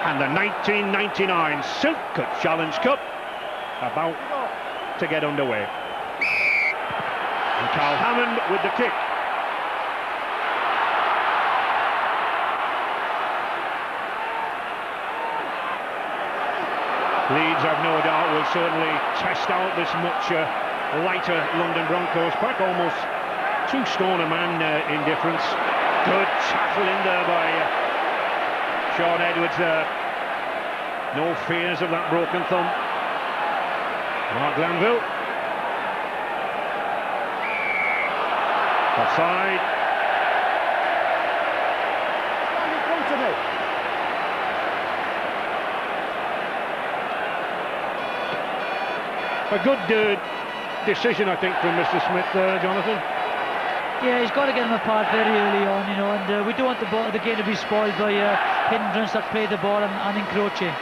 And the 1999 Silk Challenge Cup about to get underway. And Carl Hammond with the kick. Leeds, I've no doubt, will certainly test out this much lighter London Broncos pack. Almost 2 stone a man in difference. Good tackle in there by Sean Edwards there. No fears of that broken thumb. Mark Glanville. Offside. A good decision, I think, from Mr. Smith there, Jonathan. Yeah, he's got to get them apart very early on, you know, and we don't want the game to be spoiled by hindrance that play the ball and encroaching.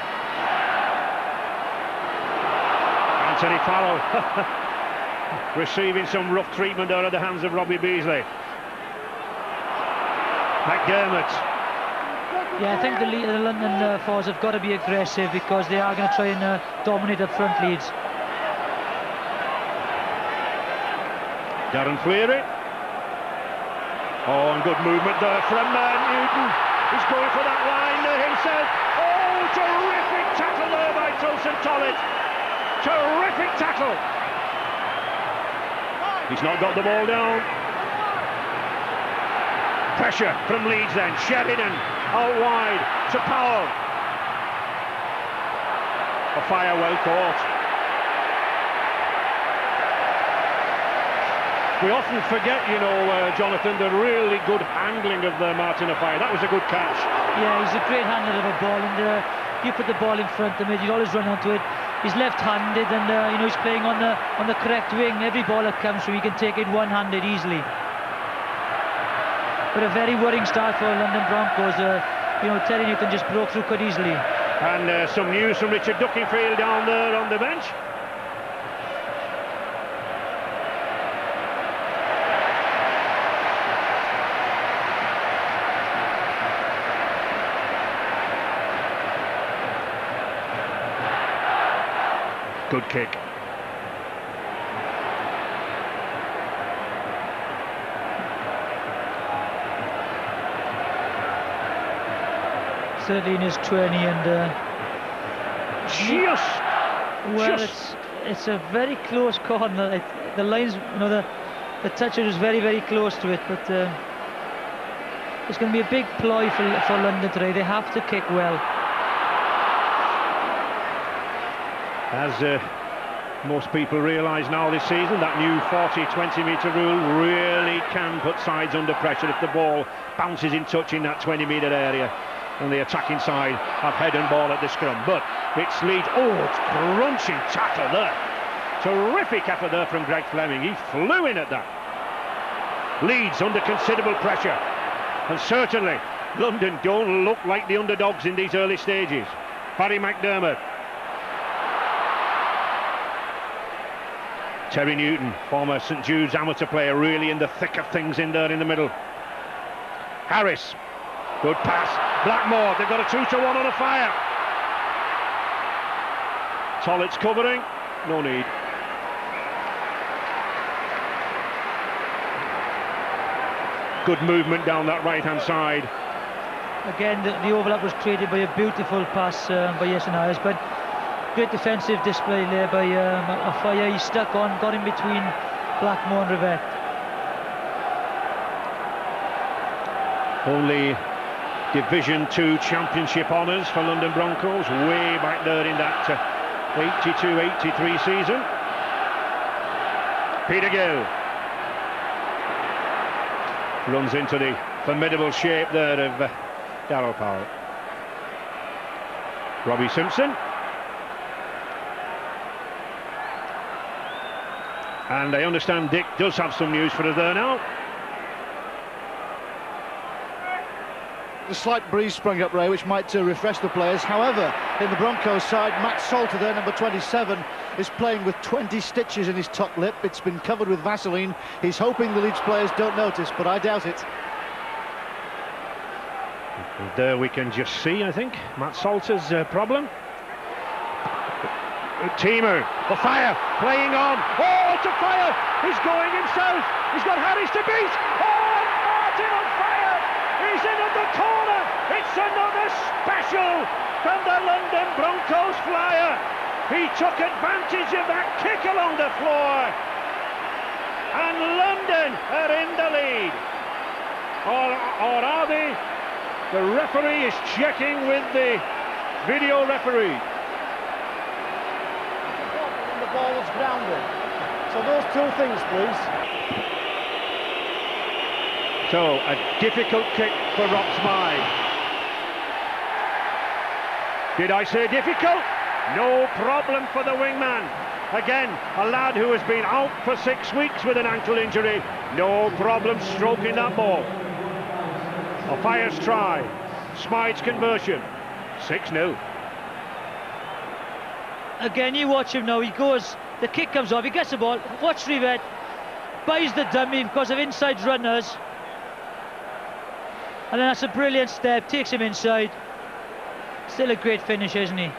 Anthony Farrell receiving some rough treatment out of the hands of Robbie Beasley. McDermott. Yeah, I think the London forwards have got to be aggressive because they are going to try and dominate up front, Leeds. Darren Fleary. Oh, and good movement there from Newton. He's going for that line himself. Oh, terrific tackle there by Tosin Tollett. Terrific tackle. He's not got the ball down. Pressure from Leeds then. Sheridan out wide to Powell. A fire well caught. We often forget, you know, Jonathan, the really good handling of Martin Offiah. That was a good catch. Yeah, he's a great handler of a ball, and you put the ball in front of him, he'll always run onto it. He's left-handed, and you know, he's playing on the correct wing. Every ball that comes through, he can take it one-handed easily. But a very worrying start for London Broncos. You know, Terry Newton just broke through quite easily. And some news from Richard Duckingfield down there on the bench. Good kick. Certainly in his 20 and it's a very close corner. The lines, you know, the toucher is very, very close to it, but it's going to be a big ploy for London today. They have to kick well. As most people realise now this season, that new 40-20 metre rule really can put sides under pressure if the ball bounces in touch in that 20-metre area on the attacking side of head and ball at the scrum. But it's Leeds. Oh, it's crunching tackle there. Terrific effort there from Greg Fleming. He flew in at that. Leeds under considerable pressure, and certainly London don't look like the underdogs in these early stages. Barry McDermott. Terry Newton, former St Jude's amateur player, really in the thick of things in there in the middle. Harris, good pass. Blackmore, they've got a 2-1 on a fire. Tollett's covering, no need. Good movement down that right-hand side. Again, the overlap was created by a beautiful pass by Yesenayas, but great defensive display there by Offiah. He stuck on, got in between Blackmore and Rivette. Only Division 2 Championship honours for London Broncos, way back there in that 82-83 season. Peter Gill runs into the formidable shape there of Darryl Powell. Robbie Simpson. And I understand Dick does have some news for us there now. A slight breeze sprung up, Ray, which might refresh the players. However, in the Broncos side, Max Salter there, number 27, is playing with 20 stitches in his top lip. It's been covered with Vaseline. He's hoping the Leeds players don't notice, but I doubt it. There we can just see, I think, Matt Salter's problem. Timu, the fire, playing on. Oh, to fire! He's going himself. He's got Harris to beat. Oh, and Martin on fire! He's in at the corner. It's another special from the London Broncos flyer. He took advantage of that kick along the floor. And London are in the lead. Or are they? The referee is checking with the video referee. The ball was grounded. So those two things, please. So a difficult kick for Rob's mind. Did I say difficult? No problem for the wingman. Again, a lad who has been out for 6 weeks with an ankle injury. No problem stroking that ball. A Fire's try. Smythe's conversion. 6-0. Again, you watch him now. He goes, the kick comes off, he gets the ball. Watch Rivet, buys the dummy because of inside runners. And then that's a brilliant step, takes him inside. Still a great finish, isn't he?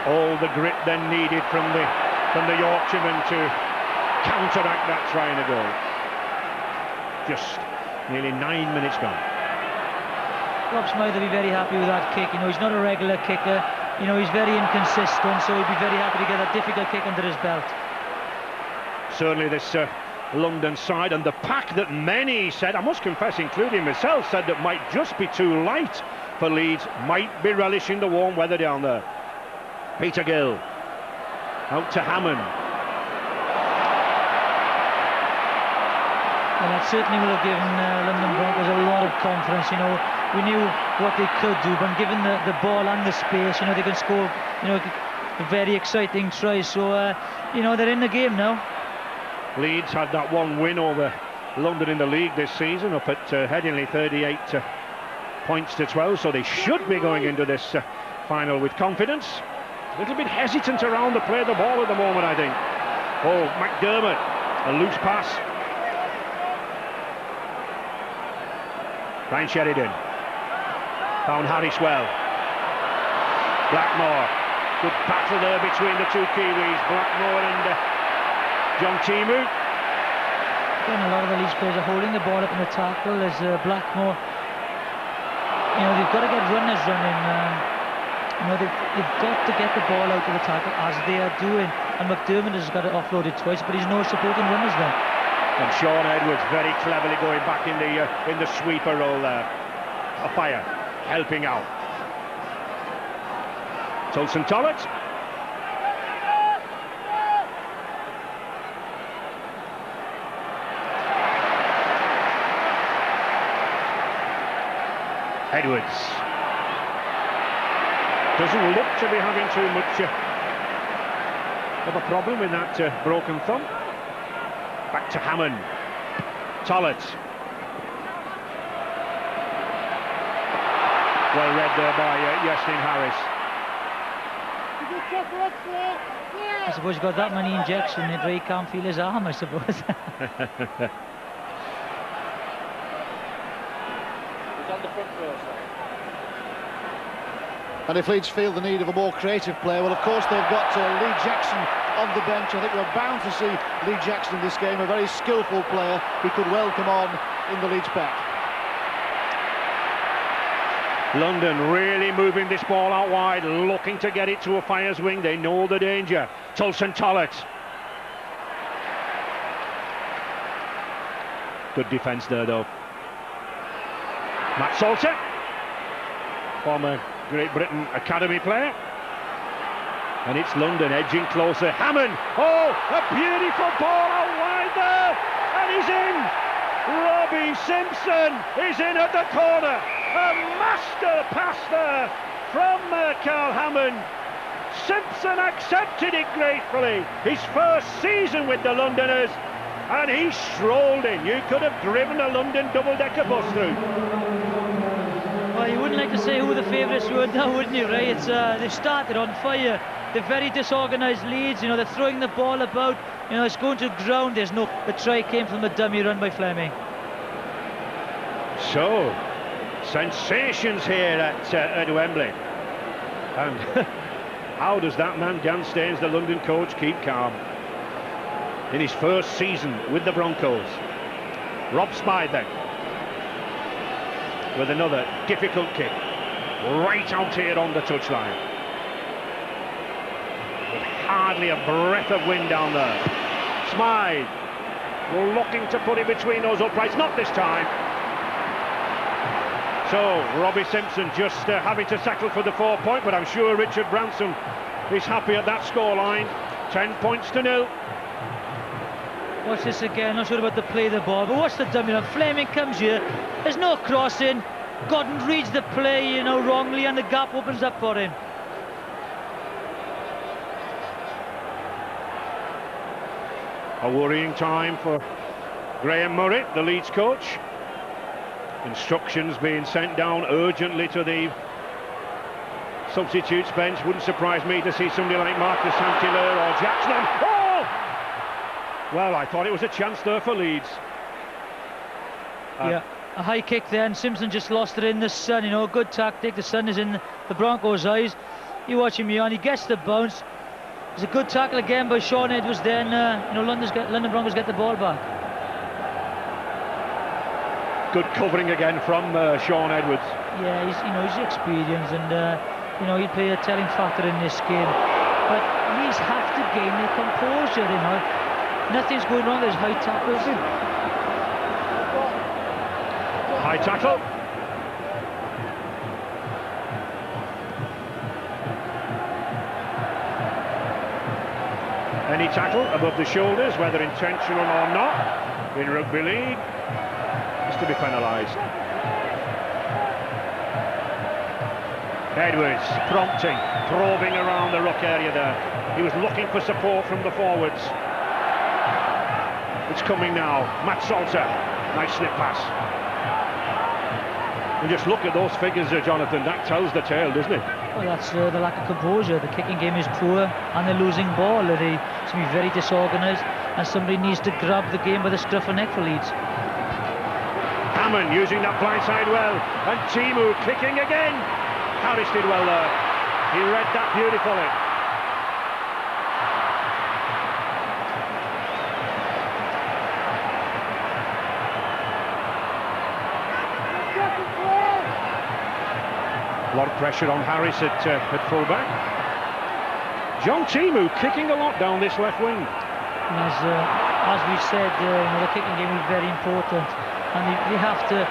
All the grit then needed from the Yorkshireman to counteract that try and a goal. Just nearly 9 minutes gone. Rob Smythe will be very happy with that kick. You know, he's not a regular kicker. You know, he's very inconsistent, so he'll be very happy to get that difficult kick under his belt. Certainly this London side, and the pack that many said, I must confess, including myself, said that might just be too light for Leeds, might be relishing the warm weather down there. Peter Gill, out to Hammond. And that certainly will have given London Broncos a lot of confidence. You know, we knew what they could do, but given the ball and the space, you know, they can score, you know, a very exciting try. So, you know, they're in the game now. Leeds had that one win over London in the league this season, up at Headingley, 38 points to 12. So they should be going into this final with confidence. A little bit hesitant around the play of the ball at the moment, I think. Oh, McDermott, a loose pass. Ryan Sheridan found Harris well. Blackmore, good battle there between the two Kiwis, Blackmore and John Timu. Again, a lot of the Leeds players are holding the ball up in the tackle. There's Blackmore. You know, they've got to get runners running. You know, they've got to get the ball out of the tackle as they are doing. And McDermott has got it offloaded twice, but he's no supporting runners there. And Sean Edwards very cleverly going back in the sweeper role there. A Fire helping out. Tolson Tollett. Edwards doesn't look to be having too much of a problem with that broken thumb. Back to Hammond. Tollett. Well read there by Yasin Harris. I suppose he's got that many injections, he can't feel his arm, I suppose. He's on the front row, sir. And if Leeds feel the need of a more creative player, well, of course, they've got Lee Jackson on the bench. I think we're bound to see Lee Jackson in this game, a very skillful player who could well come on in the Leeds pack. London really moving this ball out wide, looking to get it to a Fire's wing. They know the danger. Tolson Tollett. Good defence there, though. Matt Salter, former Great Britain Academy player. And it's London edging closer. Hammond, oh, a beautiful ball out wide there, and he's in. Robbie Simpson is in at the corner. A master pass there from Carl Hammond. Simpson accepted it gratefully. His first season with the Londoners, and he strolled in. You could have driven a London double-decker bus through. Well, you wouldn't like to say who the favourites were now, wouldn't you, Ray? It's they started on fire. They're very disorganised Leeds. You know, they're throwing the ball about. You know, it's going to ground. There's no. The try came from a dummy run by Fleming. So, sensations here at Wembley. And how does that man, Jan Staines, the London coach, keep calm in his first season with the Broncos? Rob Smythe then, with another difficult kick, right out here on the touchline. With hardly a breath of wind down there. Smythe looking to put it between those uprights, not this time. So, Robbie Simpson just having to settle for the 4-point, but I'm sure Richard Branson is happy at that scoreline. 10 points to 0. Watch this again, not sure about the play of the ball, but watch the dummy run. Fleming comes here, there's no crossing. Gordon reads the play, you know, wrongly, and the gap opens up for him. A worrying time for Graham Murray, the Leeds coach. Instructions being sent down urgently to the substitutes bench. Wouldn't surprise me to see somebody like Marcus Saint-Hilaire or Jackson. Oh! Well, I thought it was a chance there for Leeds. Yeah, a high kick then. Simpson just lost it in the sun. You know, good tactic. The sun is in the Broncos' eyes. You watch him on. He gets the bounce. It's a good tackle again by Sean Edwards. Then you know, London Broncos get the ball back. Good covering again from Sean Edwards. Yeah, he's experienced, and you know, he'll play a telling factor in this game. But Leeds have to gain their composure. You know, nothing's going wrong. There's high tackles. High tackle. Any tackle above the shoulders, whether intentional or not, in rugby league, is to be penalised. Edwards prompting, probing around the ruck area there. He was looking for support from the forwards. It's coming now. Matt Salter, nice slip pass. And just look at those figures there, Jonathan. That tells the tale, doesn't it? Well, that's the lack of composure. The kicking game is poor, and they're losing ball. They seem to be very disorganised, and somebody needs to grab the game by the scruff of neck for Leeds. Hammond using that blind side well, and Timu kicking again. Harris did well there. He read that beautifully. A lot of pressure on Harris at fullback. John Timu kicking a lot down this left wing. As we said, you know, the kicking game is very important, and they have to.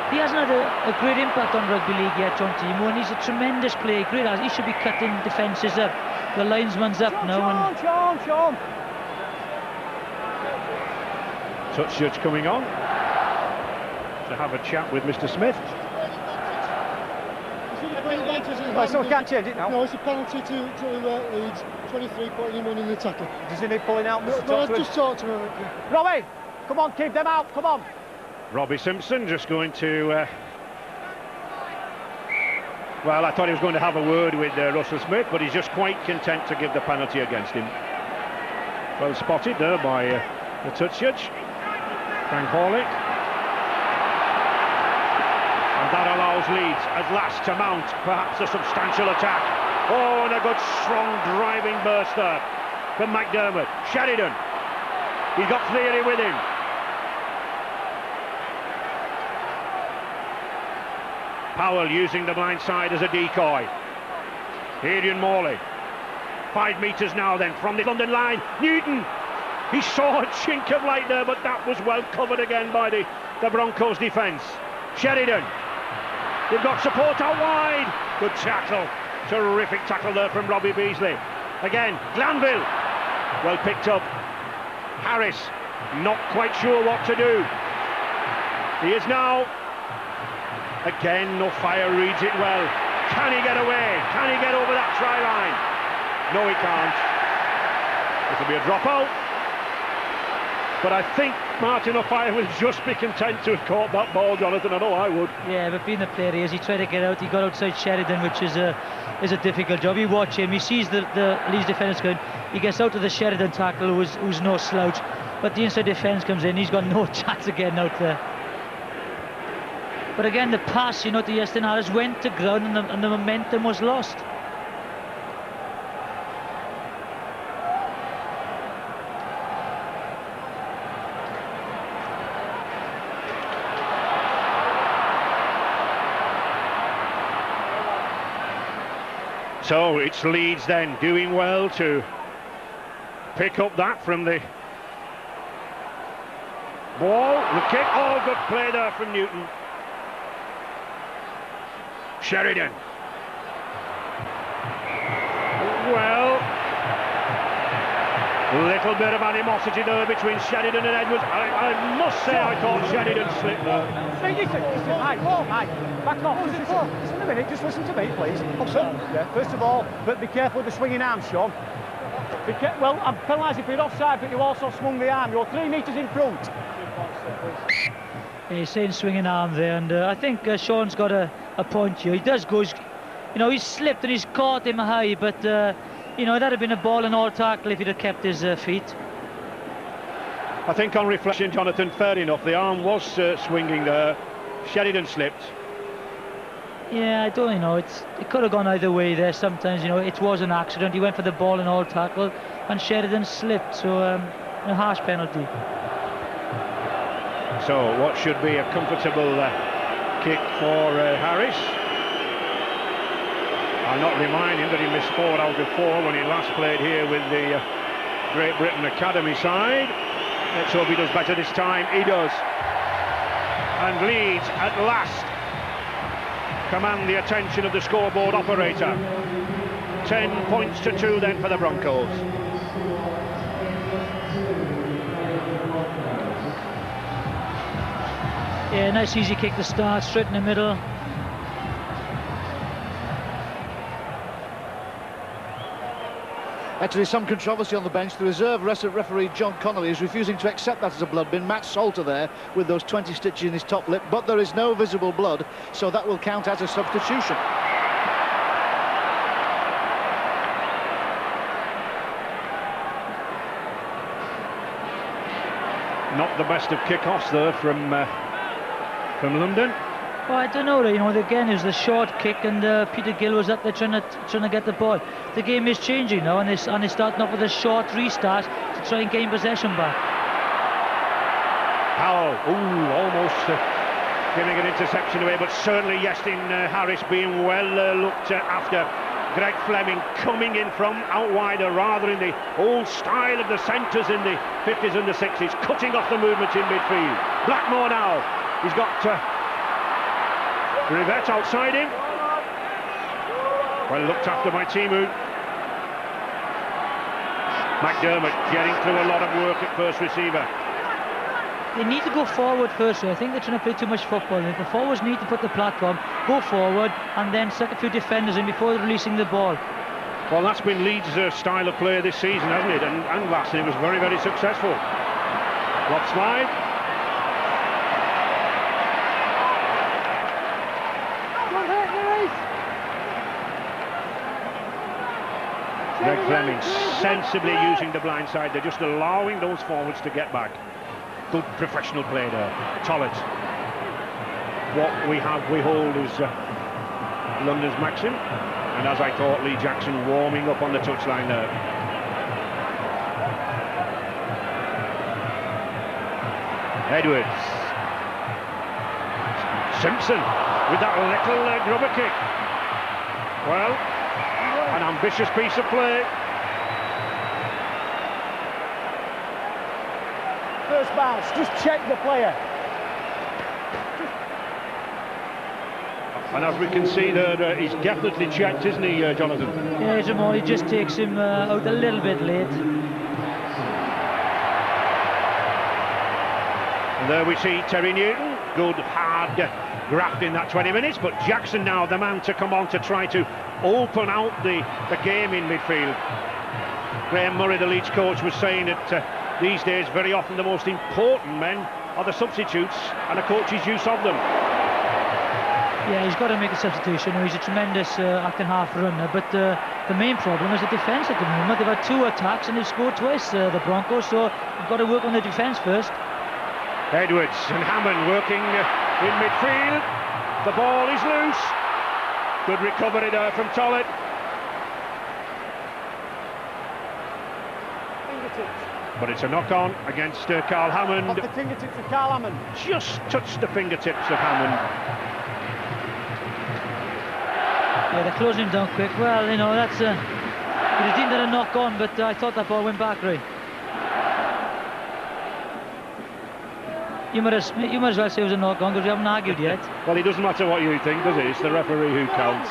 He hasn't had a great impact on rugby league yet, John Timu, and he's a tremendous player. Great as he should be cutting defences up. The linesman's up now. Sean. Touch judge coming on to have a chat with Mr. Smith. Right, so we can't change it now. No, it's a penalty to Leeds. 23 putting him on in the tackle. Does he need pulling out? No, just talk to him. Robbie, come on, keep them out, come on. Robbie Simpson just going to... well, I thought he was going to have a word with Russell Smith, but he's just quite content to give the penalty against him. Well spotted there by the touch judge, Frank Horlick. And that allows Leeds at last to mount perhaps a substantial attack. Oh, and a good strong driving burst there from McDermott. Sheridan, he's got Cleary with him. Powell using the blind side as a decoy. Adrian Morley. 5 metres now then from the London line. Newton, he saw a chink of light there, but that was well covered again by the Broncos defence. Sheridan, they've got support out wide. Good tackle, terrific tackle there from Robbie Beasley. Again, Glanville, well picked up. Harris, not quite sure what to do. He is now, again, no fire reads it well. Can he get away? Can he get over that try line? No, he can't. It'll be a dropout. But I think Martin O'Fire will just be content to have caught that ball, Jonathan. I know I would. Yeah, but being the player he is, he tried to get out. He got outside Sheridan, which is a difficult job. You watch him, he sees the Leeds defenders going, he gets out of the Sheridan tackle, who's no slouch, but the inside defence comes in, he's got no chance of getting out there. But again, the pass, you know, to Iestyn Harris went to ground, and the momentum was lost. So it's Leeds then doing well to pick up that from the ball, the kick. Oh, good play there from Newton. Sheridan. Well, little bit of animosity there between Sheridan and Edwards. I must say I thought Sheridan slipped there. Mike, back off. Just a minute, just listen to me, please. Yeah, first of all, but be careful with the swinging arm, Sean. Well, I'm penalising for your offside, but you also swung the arm. You're 3 metres in front. Yeah, he's saying swinging arm there, and I think Sean's got a point here. He does go, you know, he's slipped and he's caught him high, but you know, that'd have been a ball and all tackle if he'd have kept his feet. I think on reflection, Jonathan, fair enough. The arm was swinging there. Sheridan slipped. Yeah, I don't know. It could have gone either way there. Sometimes, you know, it was an accident. He went for the ball and all tackle, and Sheridan slipped. So a harsh penalty. So what should be a comfortable kick for Harris. I'll not remind him that he missed 4 out of 4 when he last played here with the Great Britain Academy side. Let's hope he does better this time. He does. And Leeds at last command the attention of the scoreboard operator. 10 points to 2 then for the Broncos. Yeah, nice easy kick to start, straight in the middle. Actually, some controversy on the bench. The reserve referee John Connolly is refusing to accept that as a blood bin. Matt Salter there with those 20 stitches in his top lip, but there is no visible blood, so that will count as a substitution. Not the best of kick-offs there from London. Well, I don't know, you know, again, it was the short kick, and Peter Gill was up there trying to get the ball. The game is changing now, and they're starting off with a short restart to try and gain possession back. Powell, almost giving an interception away, but certainly Iestyn Harris being well looked after. Greg Fleming coming in from out wider, rather in the old style of the centres in the 50s and the 60s, cutting off the movement in midfield. Blackmore now, he's got Rivette outside him. Well looked after by Timu. McDermott getting through a lot of work at first receiver. They need to go forward first. I think they're trying to play too much football. If the forwards need to put the platform, go forward and then suck a few defenders in before releasing the ball. Well, that's been Leeds' style of play this season, hasn't it? And last year it was very, very successful. Lob slide. Greg Fleming sensibly using the blind side. They're just allowing those forwards to get back. Good professional play there. Tollett. What we hold is London's maxim. And as I thought, Lee Jackson warming up on the touchline there. Edwards. Simpson with that little grubber kick. Well, an ambitious piece of play. First bounce, just check the player. And as we can see there, he's definitely checked, isn't he, Jonathan? Yeah, Jamal, he just takes him out a little bit late. And there we see Terry Newton, good hard graft in that 20 minutes, but Jackson now the man to come on to try to open out the game in midfield. Graham Murray, the Leeds coach, was saying that these days, very often the most important men are the substitutes and a coach's use of them. Yeah, he's got to make a substitution. He's a tremendous acting half runner, but the main problem is the defence at the moment. They've had 2 attacks and they've scored twice, the Broncos, so they've got to work on the defence first. Edwards and Hammond working in midfield. The ball is loose. Good recovery there from Tollett. But it's a knock-on against Carl Hammond. Off the fingertips of Carl Hammond. Just touched the fingertips of Hammond. Yeah, they're closing him down quick. Well, you know, that's you'd have deemed that a knock-on, but I thought that ball went back, right? You might as well say it was a knock-on because we haven't argued yet. Well, it doesn't matter what you think, does it? It's the referee who counts.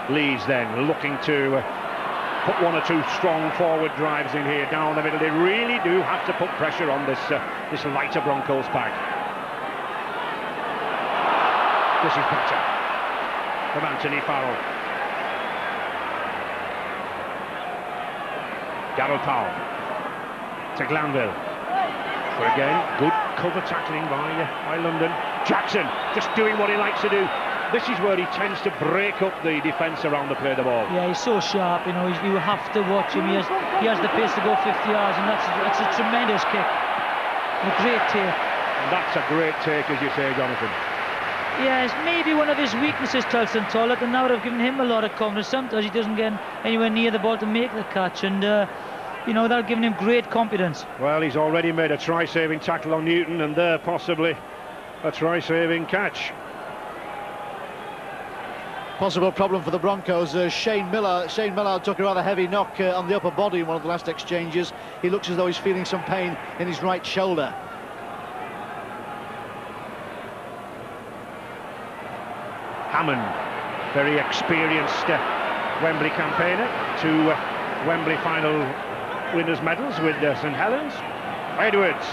Leeds then looking to put 1 or 2 strong forward drives in here down the middle. They really do have to put pressure on this lighter Broncos pack. This is better from Anthony Farrell. Garrett Powell to Glanville. For again, good cover tackling by London. Jackson just doing what he likes to do. This is where he tends to break up the defence around the play of the ball. Yeah, he's so sharp, you know, you have to watch him. He has the pace to go 50 yards, and that's a tremendous kick. A great take. And that's a great take, as you say, Jonathan. Yeah, it's maybe one of his weaknesses, Tulson Tollett, and now they've given him a lot of confidence. Sometimes he doesn't get anywhere near the ball to make the catch, and you know, they're giving him great confidence. Well, he's already made a try-saving tackle on Newton, and there possibly a try-saving catch. Possible problem for the Broncos. Shane Millard took a rather heavy knock on the upper body in one of the last exchanges. He looks as though he's feeling some pain in his right shoulder. Hammond, very experienced Wembley campaigner, 2 Wembley final winners' medals with St Helens. Edwards.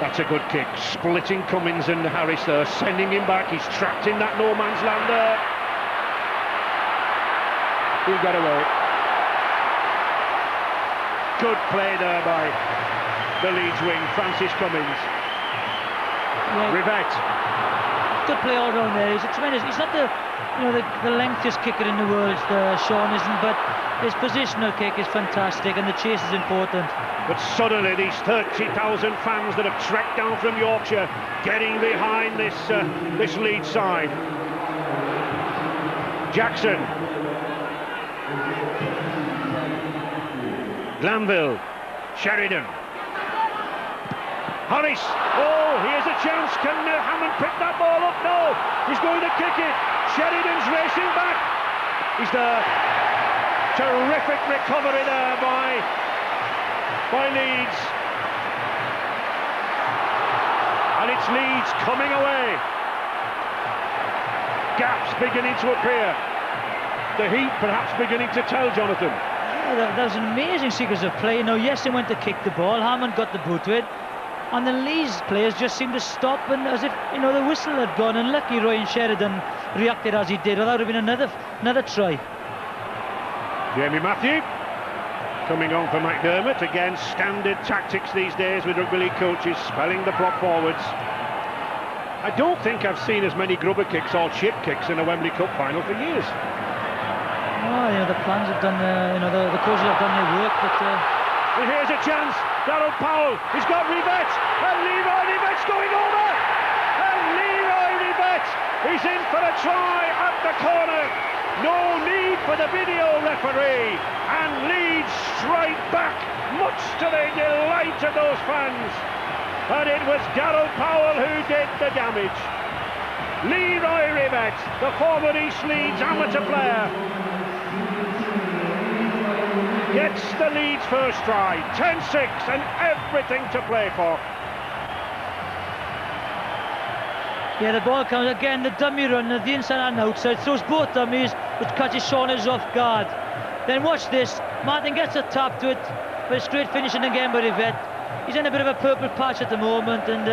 That's a good kick, splitting Cummins and Harris there, sending him back. He's trapped in that no man's land there. He'll get away. Good play there by the Leeds wing, Francis Cummins. Yeah. Rivette. Good play all around there. He's a tremendous. He's not the lengthiest kicker in the world, Sean isn't, but his positional kick is fantastic, and the chase is important. But suddenly these 30,000 fans that have trekked down from Yorkshire getting behind this Leeds side. Jackson. Glanville. Sheridan. Harris. Oh, here's a chance. Can Hammond pick that ball up? No. He's going to kick it. Sheridan's racing back. He's there. Terrific recovery there by Leeds. And it's Leeds coming away. Gaps beginning to appear. The heat perhaps beginning to tell, Jonathan. Yeah, that was an amazing sequence of play. Now, yes, they went to kick the ball. Hammond got the boot to it. And the Leeds players just seemed to stop, and as if, you know, the whistle had gone, and lucky Ryan Sheridan reacted as he did, or that would have been another try. Jamie Matthew coming on for McDermott. Again, standard tactics these days with rugby league coaches, spelling the prop forwards. I don't think I've seen as many grubber kicks or chip kicks in a Wembley Cup final for years. Oh, you know, the plans have done, the coaches have done their work, but... And here's a chance. Darryl Powell, he's got Rivette, and Leroy Rivette's going over, and Leroy Rivette is in for a try at the corner. No need for the video referee, and Leeds strike back, much to the delight of those fans. And it was Darryl Powell who did the damage. Leroy Rivette, the former East Leeds amateur player, gets the Leeds first try, 10-6 and everything to play for. Yeah, the ball comes again, the dummy run, the inside and outside, throws both dummies, which catches Shawners off guard. Then watch this, Martin gets a tap to it, but it's great finishing again by Rivette. He's in a bit of a purple patch at the moment, and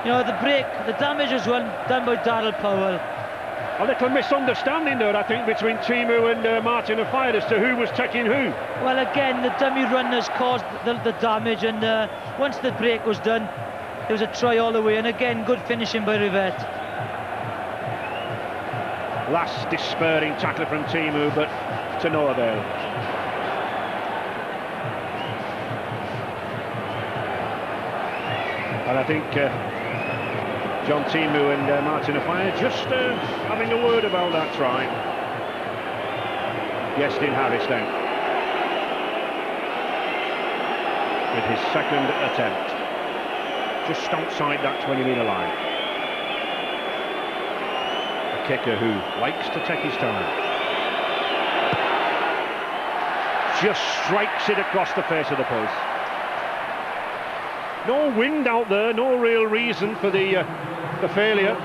you know, the break, the damage as well, done by Darryl Powell. a little misunderstanding there, I think, between Timu and Martin Afayed as to who was taking who. Well, again, the dummy runners caused the damage, and once the break was done, there was a try all the way, and again, good finishing by Rivette. Last despairing tackle from Timu, but to no avail. And I think John Timu and Martin Afayed just having a word about that try. Yestin Harris then, with his second attempt, just outside that 20-metre line. A kicker who likes to take his time. Just strikes it across the face of the post. No wind out there, no real reason for the failure.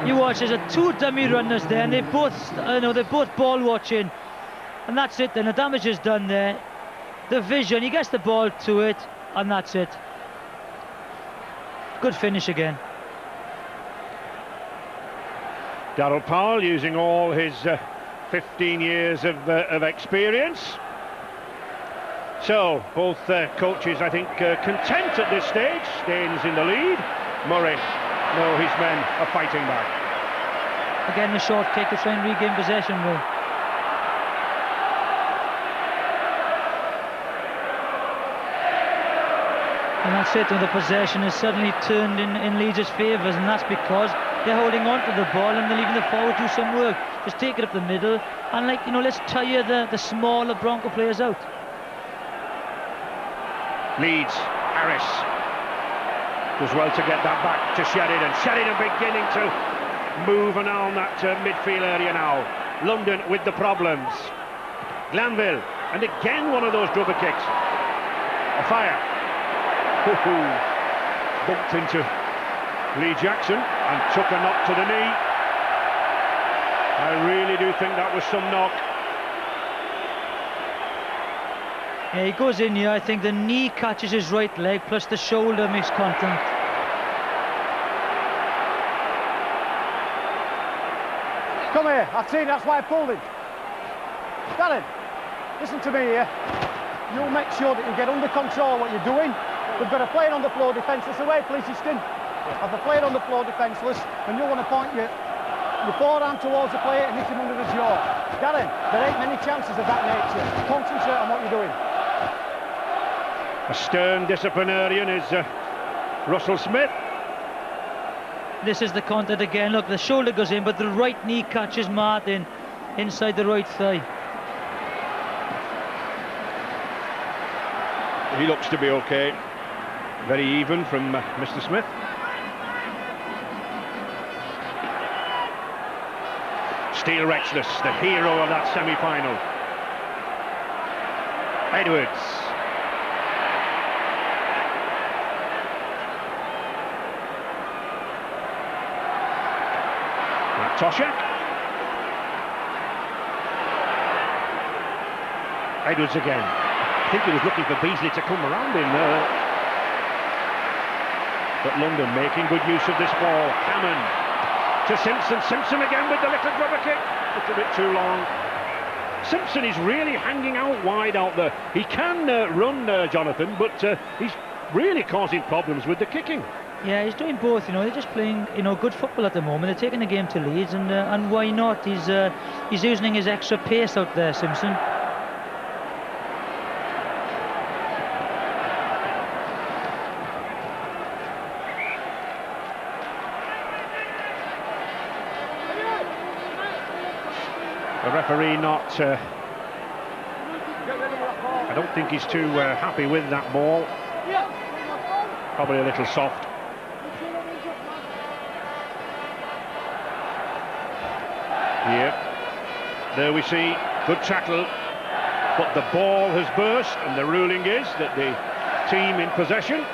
You watch, there's two dummy runners there, and they're both ball watching, and that's it. Then the damage is done there. The vision, he gets the ball to it, and that's it. Good finish again. Darryl Powell using all his 15 years of experience. So, both coaches, I think, content at this stage. Staines in the lead. Murray, no, his men are fighting back. Again, the short kick to try and regain possession, Ray. And that's it, and the possession is suddenly turned in Leeds' favours, and that's because they're holding on to the ball and they're leaving the forward do some work. Just take it up the middle, and let's tire the smaller Bronco players out. Leeds, Harris does well to get that back to Sheridan. Sheridan beginning to move around that midfield area now. London with the problems. Glanville, and again one of those rubber kicks. A fire. Bumped into Lee Jackson and took a knock to the knee. I really do think that was some knock. Yeah, he goes in here. I think the knee catches his right leg, plus the shoulder makes contact. Come here, I've seen, that's why I pulled him. Darren, listen to me here. You'll make sure that you get under control what you're doing. We've got a player on the floor defenceless away, please, Easton. Have the player on the floor defenceless, and you'll want to point your forehand towards the player and hit him under the jaw. Darren, there ain't many chances of that nature. Concentrate on what you're doing. A stern disciplinarian is Russell Smith. This is the contact again. Look, the shoulder goes in, but the right knee catches Martin inside the right thigh. He looks to be okay. Very even from Mr. Smith. Steele Rexless, the hero of that semi-final. Edwards. Toshak. Edwards again. I think he was looking for Beasley to come around him. But London making good use of this ball. Hammond to Simpson. Simpson again with the little rubber kick. Just a bit too long. Simpson is really hanging out wide out there. He can run, Jonathan, but he's really causing problems with the kicking. Yeah, he's doing both. They're just playing, good football at the moment. They're taking the game to Leeds, and why not? He's using his extra pace out there, Simpson. The referee not. I don't think he's too happy with that ball. Probably a little soft. Here, there we see, good tackle, but the ball has burst, and the ruling is that the team in possession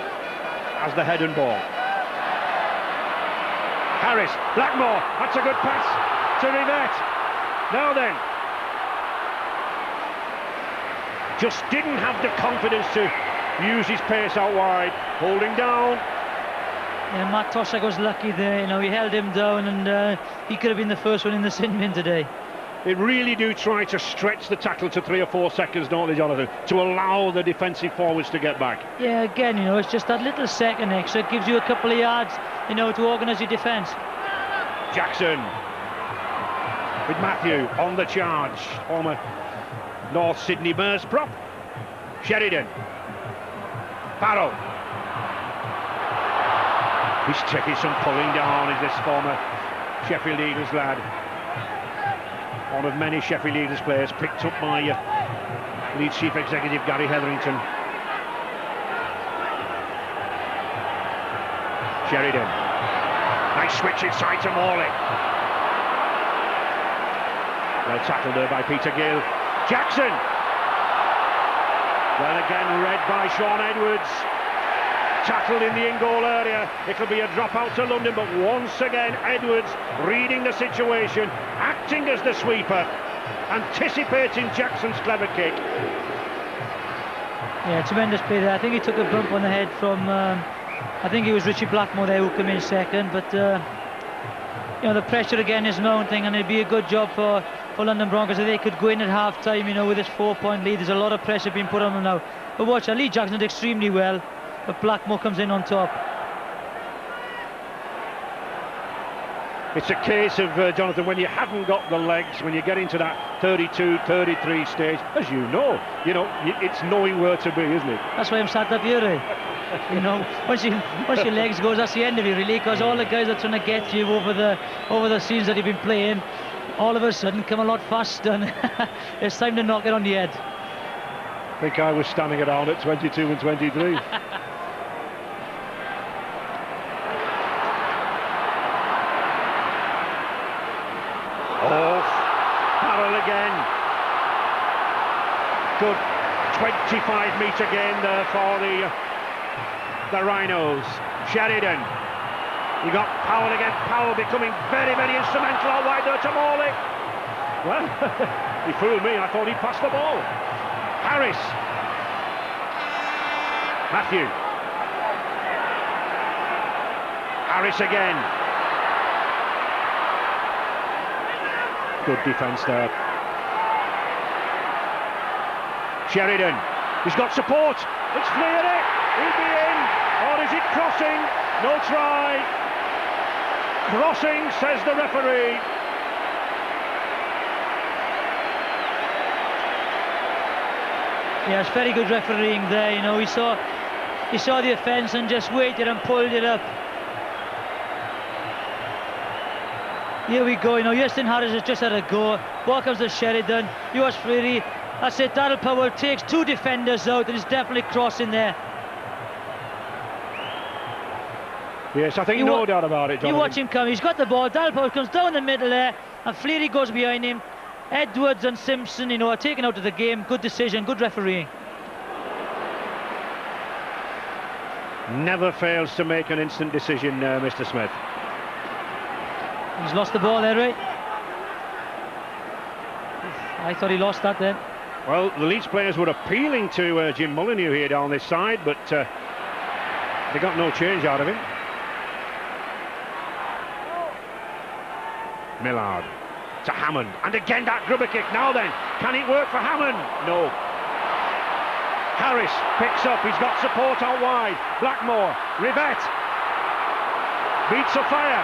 has the head and ball. Harris, Blackmore, that's a good pass to Rivette. Now then, just didn't have the confidence to use his pace out wide, holding down. Yeah, Matt Toshack was lucky there. You know, he held him down, and he could have been the first one in the sin bin today. They really do try to stretch the tackle to 3 or 4 seconds, don't they, Jonathan, to allow the defensive forwards to get back. Yeah, again, you know, it's just that little second extra. It gives you a couple of yards, you know, to organise your defence. Jackson with Matthew on the charge. Former North Sydney Bears prop. Sheridan. Barrow. He's taking some pulling down, is this former Sheffield Eagles lad. One of many Sheffield Eagles players picked up by Leeds Chief Executive Gary Hetherington. Sheridan. Nice switch inside to Morley. Well tackled there by Peter Gill. Jackson. Well again read by Sean Edwards. Tackled in the in-goal area. It'll be a drop out to London, but once again Edwards reading the situation, acting as the sweeper, anticipating Jackson's clever kick. Yeah, tremendous play there. I think he took a bump on the head from I think it was Richie Blackmore there who came in second, but you know, the pressure again is mounting, and it'd be a good job for London Broncos if they could go in at half-time, you know, with this 4-point lead. There's a lot of pressure being put on them now. But watch, Lee Jackson did extremely well, but Blackmore comes in on top. It's a case of, Jonathan, when you haven't got the legs, when you get into that 32, 33 stage, as you know, it's knowing where to be, isn't it? That's why I'm sat up here, eh? You know, once your legs goes, that's the end of it, really, because all the guys are trying to get you over the scenes that you've been playing, all of a sudden come a lot faster, and it's time to knock it on the head. I think I was standing around at 22 and 23. Oh, Farrell again. Good 25-metre gain there for the Rhinos. Sheridan. You got Powell again. Powell becoming very, very instrumental out wide there to Morley. Well, he fooled me. I thought he'd pass the ball. Harris. Matthew. Harris again. Good defence there. Sheridan. He's got support. It's Fleary. He'll be in. Or is it crossing? No try. Crossing, says the referee. Yeah, it's very good refereeing there. You know, he saw the offence and just waited and pulled it up. Here we go. You know, Justin Harris has just had a go. Ball comes to Sheridan. Yours Freary. That's it. Darryl Powell takes 2 defenders out, and he's definitely crossing there. Yes, I think no doubt about it, Jonathan. You watch him come. He's got the ball. Darryl Powell comes down the middle there, and Fleary goes behind him. Edwards and Simpson, you know, are taken out of the game. Good decision, good refereeing. Never fails to make an instant decision, Mr. Smith. He's lost the ball there, right? I thought he lost that then. Well, the Leeds players were appealing to Jim Molyneux here down this side, but they got no change out of him. Millard to Hammond, and again that grubber kick. Now then, can it work for Hammond? No. Harris picks up, he's got support out wide. Blackmore, Rivette beats a fire.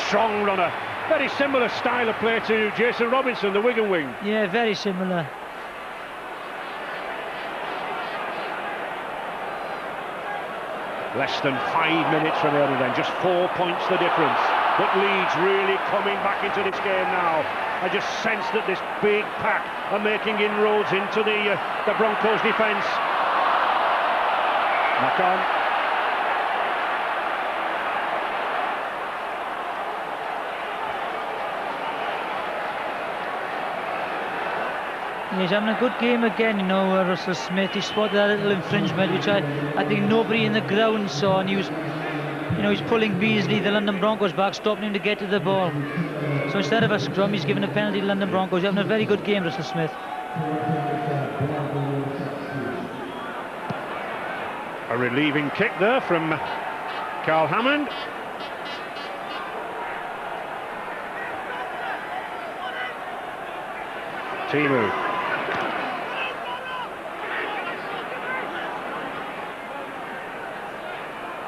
Strong runner, very similar style of play to Jason Robinson, the Wigan wing. Yeah, very similar. Less than 5 minutes from there, and then just 4 points the difference. But Leeds really coming back into this game now. I just sense that this big pack are making inroads into the Broncos' defence. Knock on. He's having a good game again, you know, Russell Smith. He spotted that little infringement, which I think nobody in the ground saw, and he was, you know, he's pulling Beasley, the London Broncos, back, stopping him to get to the ball. So instead of a scrum, he's given a penalty to London Broncos. He's having a very good game, Russell Smith. A relieving kick there from Carl Hammond. Timu.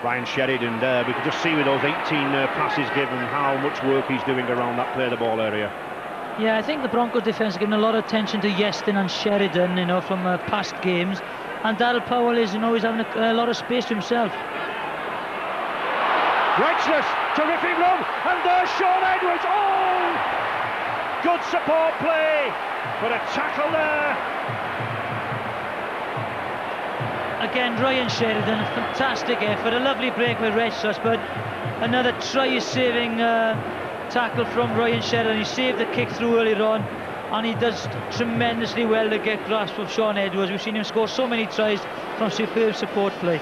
Ryan Sheridan there, we could just see with those 18 passes given how much work he's doing around that play the ball area. Yeah, I think the Broncos defence giving a lot of attention to Yeston and Sheridan, you know, from past games, and Darryl Powell is, you know, he's having a lot of space to himself. Righteous, terrific run, and there's Sean Edwards. Oh, good support play, but a tackle there. Again, Ryan Sheridan, a fantastic effort, a lovely break with Righteous, but another try-saving tackle from Ryan Sheridan. He saved the kick through earlier on, and he does tremendously well to get grasp of Sean Edwards. We've seen him score so many tries from superb support play.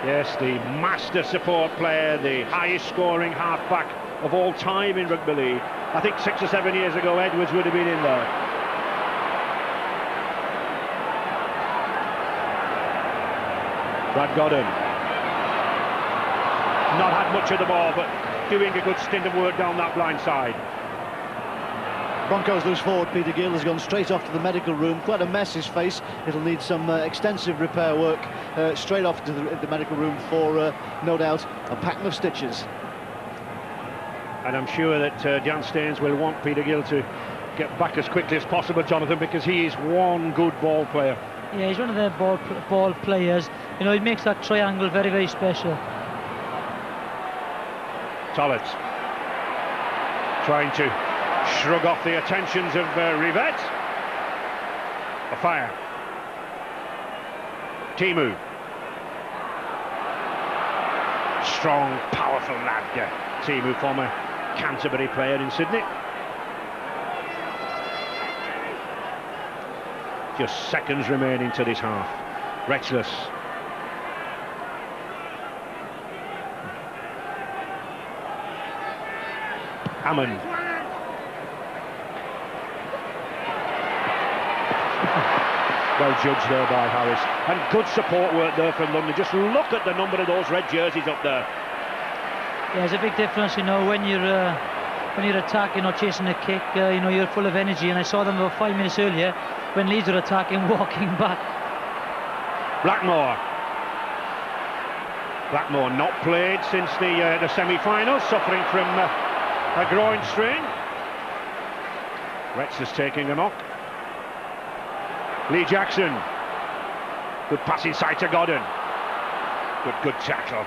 Yes, the master support player, the highest scoring half-back of all time in rugby league. I think 6 or 7 years ago Edwards would have been in there. Brad Godden. Not had much of the ball, but doing a good stint of work down that blind side. Broncos loose forward. Peter Gill has gone straight off to the medical room. Quite a mess, his face. It'll need some extensive repair work. Straight off to the medical room for, no doubt, a pattern of stitches. And I'm sure that Jan Staines will want Peter Gill to get back as quickly as possible, Jonathan, because he is one good ball player. Yeah, he's one of their ball players. You know, he makes that triangle very, very special. Tollett trying to shrug off the attentions of Rivette. A fire. Timu. Strong, powerful lad. Timu, former Canterbury player in Sydney. Just seconds remaining to this half. Reckless. Hammond. Well judged there by Harris. And good support work there from London. Just look at the number of those red jerseys up there. Yeah, there's a big difference, you know, when you're attacking or chasing a kick, you know, you're full of energy. And I saw them about 5 minutes earlier when Leeds were attacking, walking back. Blackmore not played since the semi-finals, suffering from a groin strain. Rex is taking a knock. Lee Jackson. Good pass inside to Godden. Good tackle.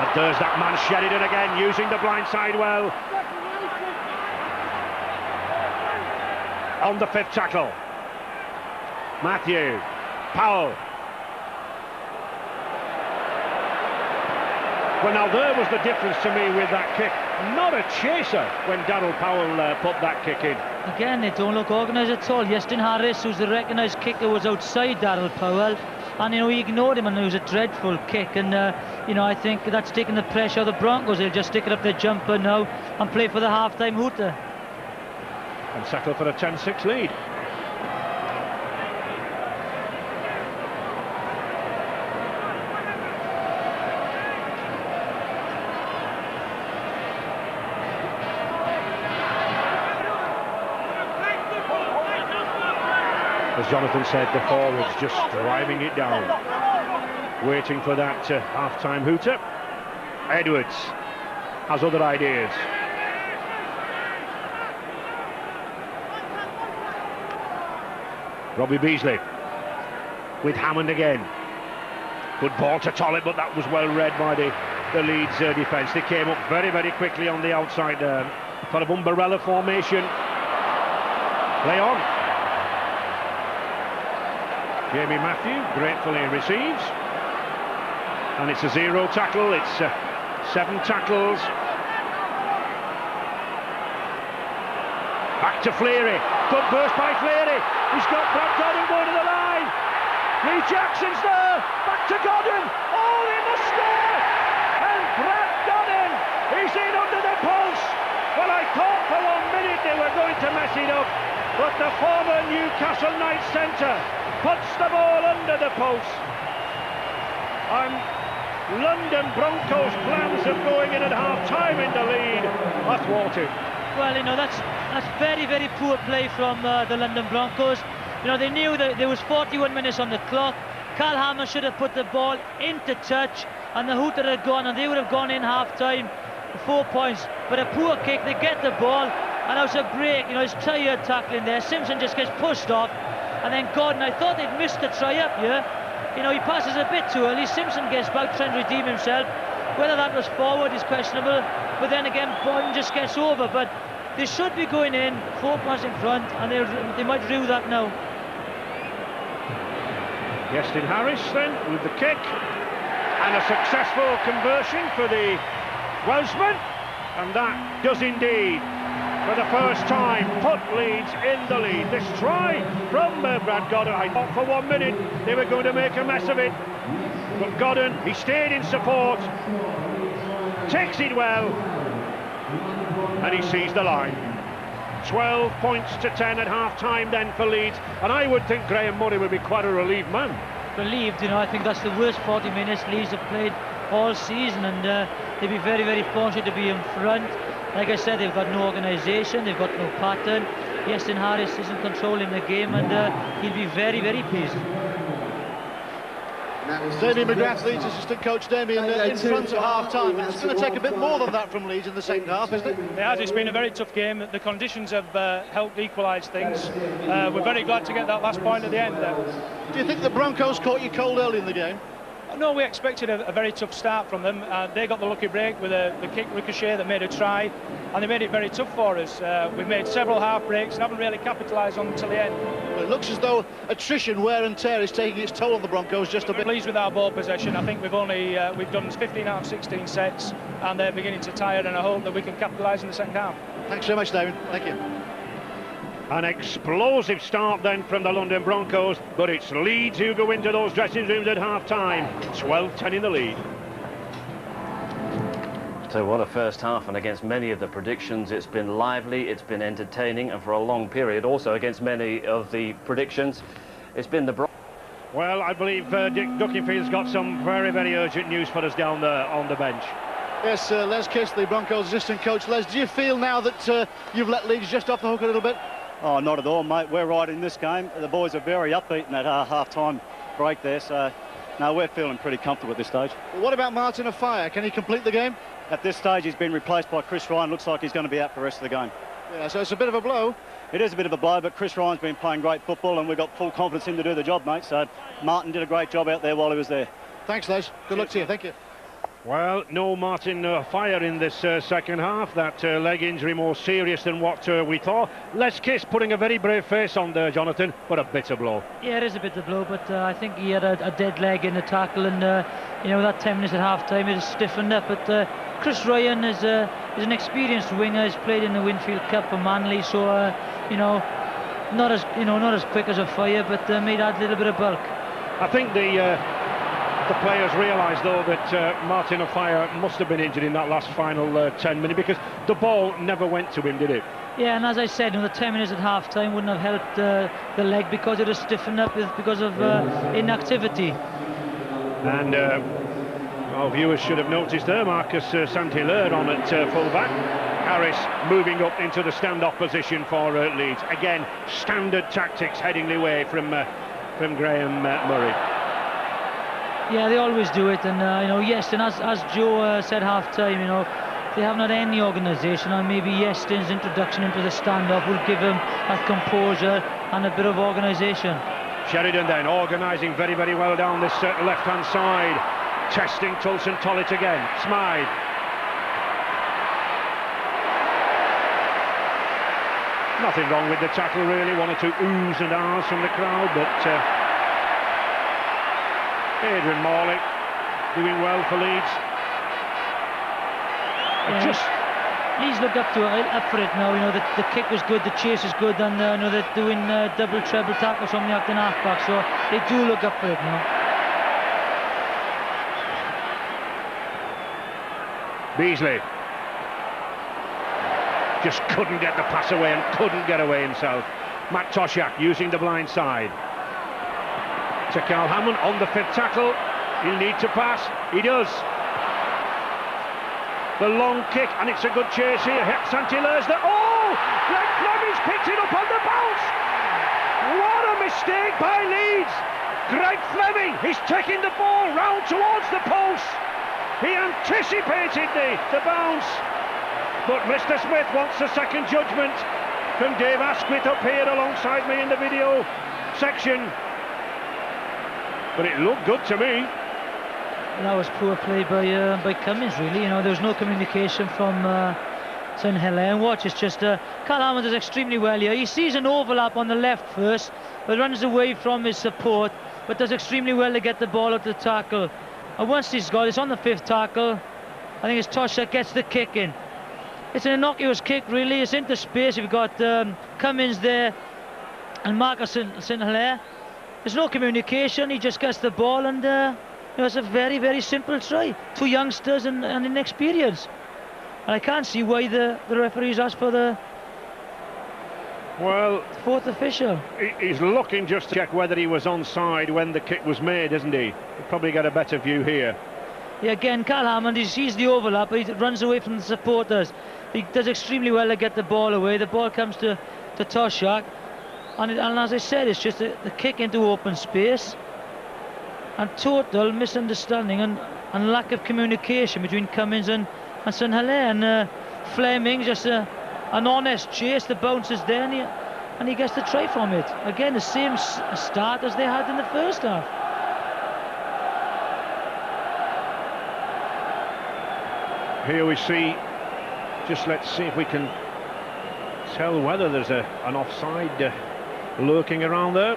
And there's that man Sheridan again, using the blind side well. On the 5th tackle. Matthew. Powell. Well, now there was the difference to me with that kick. Not a chaser when Darryl Powell put that kick in. Again, they don't look organised at all. Yeston Harris, who's the recognised kicker, was outside Darryl Powell, and you know, he ignored him, and it was a dreadful kick. And you know, I think that's taking the pressure of the Broncos. They'll just stick it up their jumper now and play for the half-time hooter. And settle for a 10-6 lead. As Jonathan said, the forwards just driving it down, waiting for that half-time hooter. Edwards has other ideas. Robbie Beasley with Hammond again. Good ball to Tollett, but that was well read by the Leeds defence. They came up very, very quickly on the outside there. Sort of umbrella formation. Play on. Jamie Matthew gratefully receives. And it's a 0 tackle, it's 7 tackles. Back to Fleary. Good burst by Fleary. He's got Brad Godden going to the line. Lee Jackson's there. Back to Godden. Oh, he must score. And Brad Godden, he's in under the post. Well, I thought for 1 minute they were going to mess it up. but the former Newcastle Knights centre puts the ball under the post. And London Broncos' plans of going in at half-time in the lead are thwarted. Well, that's very, very poor play from the London Broncos. They knew that there was 41 minutes on the clock. Carl Hammer should have put the ball into touch, and the hooter had gone, and they would have gone in half-time 4 points. But a poor kick, they get the ball, and it was a break. It's tired tackling there. Simpson just gets pushed off, and then Gordon, I thought they'd missed the try up here. He passes a bit too early. Simpson gets back, trying to redeem himself. Whether that was forward is questionable, but then again, Gordon just gets over. But they should be going in 4 points in front, and they might rue that now. Iestyn Harris then with the kick, and a successful conversion for the Welshman, and that does indeed, for the first time, put Leeds in the lead. This try from Brad Godden, I thought for 1 minute they were going to make a mess of it, but Godden, he stayed in support, takes it well, and he sees the line. 12 points to 10 at half-time then for Leeds, and I would think Graham Murray would be quite a relieved man. Relieved, I think that's the worst 40 minutes Leeds have played all season, and they'd be very, very fortunate to be in front. Like I said, they've got no organisation, they've got no pattern. Iestyn Harris isn't controlling the game, and he'll be very, very pleased. Damien McGrath, Leeds assistant coach. Damien, in front at half-time. It's going to take a bit more than that from Leeds in the second half, isn't it? It has. It's been a very tough game. The conditions have helped equalise things. We're very glad to get that last point at the end there. Do you think the Broncos caught you cold early in the game? No, we expected a very tough start from them. They got the lucky break with the kick ricochet that made a try, and they made it very tough for us. We've made several half breaks and haven't really capitalised on them until the end. Well, it looks as though attrition, wear and tear is taking its toll on the Broncos just a bit. Pleased with our ball possession. I think we've done 15 out of 16 sets, and they're beginning to tire, and I hope that we can capitalise in the second half. Thanks very much, David. Thank you. An explosive start then from the London Broncos, but it's Leeds who go into those dressing rooms at half-time. 12-10 in the lead. So what a first half, and against many of the predictions it's been lively, it's been entertaining, and for a long period also against many of the predictions it's been the... Well, I believe Dick Duckingfield's got some very, very urgent news for us down there on the bench. Yes, Les Kiss, the Broncos assistant coach. Les, do you feel now that you've let Leeds just off the hook a little bit? Oh, not at all, mate. We're right in this game. The boys are very upbeat in that half-time break there, so no, we're feeling pretty comfortable at this stage. Well, what about Martin Offiah? Can he complete the game? At this stage, he's been replaced by Chris Ryan. Looks like he's going to be out for the rest of the game. Yeah, so it's a bit of a blow. It is a bit of a blow, but Chris Ryan's been playing great football, and we've got full confidence in him to do the job, mate. So Martin did a great job out there while he was there. Thanks, Les. Good luck to you. Thank you. Well, no Martin Offiah in this second half. That leg injury more serious than what we thought. Les Kiss putting a very brave face on there, Jonathan, but a bitter blow. Yeah, it is a bitter blow, but I think he had a dead leg in the tackle, and that 10 minutes at half-time it is stiffened up. But Chris Ryan is an experienced winger. He's played in the Winfield Cup for Manly, so not as quick as Offiah, but may add a little bit of bulk. I think the players realised, though, that Martin Offiah must have been injured in that last final 10 minutes, because the ball never went to him, did it? Yeah, and as I said, the 10 minutes at half-time wouldn't have helped the leg, because it was stiffened up because of inactivity. And our viewers should have noticed there, Marcus St-Hilaire on at full-back. Harris moving up into the stand-off position for Leeds. Again, standard tactics heading the way from Graham Murray. Yeah, they always do it, and Iestyn, as Joe said half-time, they haven't had any organisation, and maybe Iestyn's introduction into the stand-up will give them that composure and a bit of organisation. Sheridan then organising very, very well down this left-hand side, testing Tulson Tollitt again. Smythe. Nothing wrong with the tackle, really. One or two oohs and ahs from the crowd, but Adrian Morley doing well for Leeds. Yeah, Leeds look up for it now. The kick was good, the chase is good, and they're doing double, treble tackles from the Acton half-back, so they do look up for it now. Beasley just couldn't get the pass away and couldn't get away himself. Matt Toshak using the blind side. To Carl Hammond on the 5th tackle. He'll need to pass. He does. The long kick, and it's a good chase here. Santiller's there. Oh! Greg Fleming's picked it up on the bounce. What a mistake by Leeds. Greg Fleming, he's taking the ball round towards the post. He anticipated the bounce. But Mr. Smith wants a second judgment from Dave Asquith up here alongside me in the video section. But it looked good to me. That was poor play by Cummins, really. You know, there was no communication from St Helens. Watch, it's just Carl Hammond does extremely well here. He sees an overlap on the left first, but runs away from his support, but does extremely well to get the ball out the tackle. And once he's got it's on the 5th tackle, I think it's Toshak gets the kick in. It's an innocuous kick, really. It's into space. You've got Cummins there and Marcus St Helens. There's no communication. He just gets the ball, and you know, it's a very, very simple try. 2 youngsters and inexperience. And I can't see why the referees asked for the 4th official. He's looking just to check whether he was onside when the kick was made, isn't he? He'll probably get a better view here. Yeah, again, Carl Hammond, he sees the overlap, but he runs away from the supporters. He does extremely well to get the ball away. The ball comes to Toshak. And as I said, it's just the kick into open space. And total misunderstanding and lack of communication between Cummins and St Helens. And Fleming, just an honest chase. The bounce is there, and he gets the try from it. Again, the same start as they had in the first half. Here we see, just let's see if we can tell whether there's an offside lurking around there.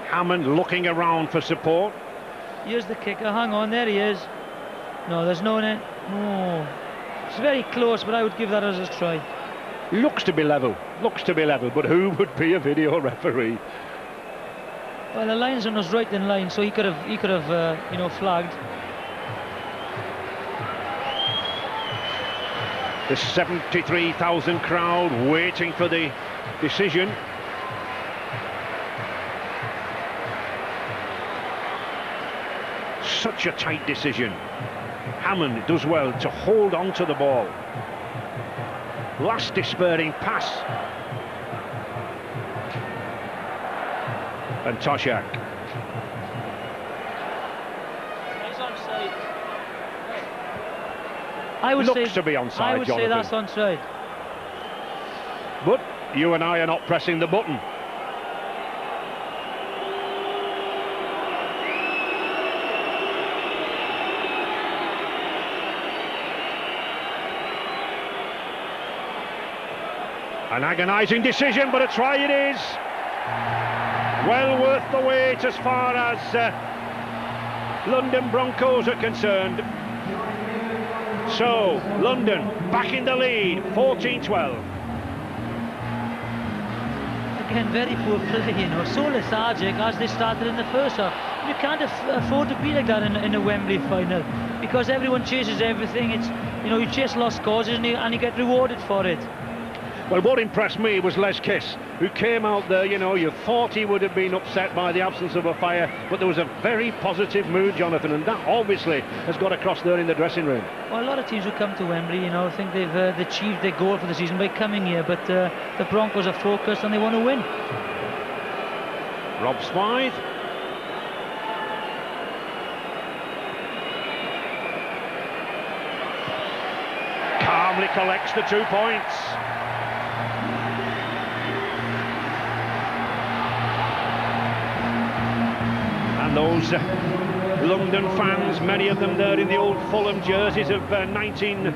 Hammond looking around for support. Here's the kicker, hang on, there he is. No, there's no net. Oh, it's very close, but I would give that as a try. Looks to be level, but who would be a video referee? Well, the linesman was right in line, so he could have you know, flagged. The 73,000 crowd waiting for the decision. Such a tight decision. Hammond does well to hold on to the ball. Last despairing pass. And Toshak. He's onside. I would Looks to be onside, I would Jonathan. say that's onside. But you and I are not pressing the button. An agonising decision, but a try it is. Well worth the wait as far as London Broncos are concerned. So, London back in the lead, 14-12. Again, very poor play, you know, so lethargic as they started in the first half. You can't afford to be like that in a Wembley final, because everyone chases everything. It's, you know, you chase lost causes and you get rewarded for it. Well, what impressed me was Les Kiss, who came out there, you know, you thought he would have been upset by the absence of a fire, but there was a very positive mood, Jonathan, and that obviously has got across there in the dressing room. Well, a lot of teams who come to Wembley, you know, think they've achieved their goal for the season by coming here, but the Broncos are focused and they want to win. Rob Smythe. Calmly collects the 2 points. And those London fans, many of them there in the old Fulham jerseys of 19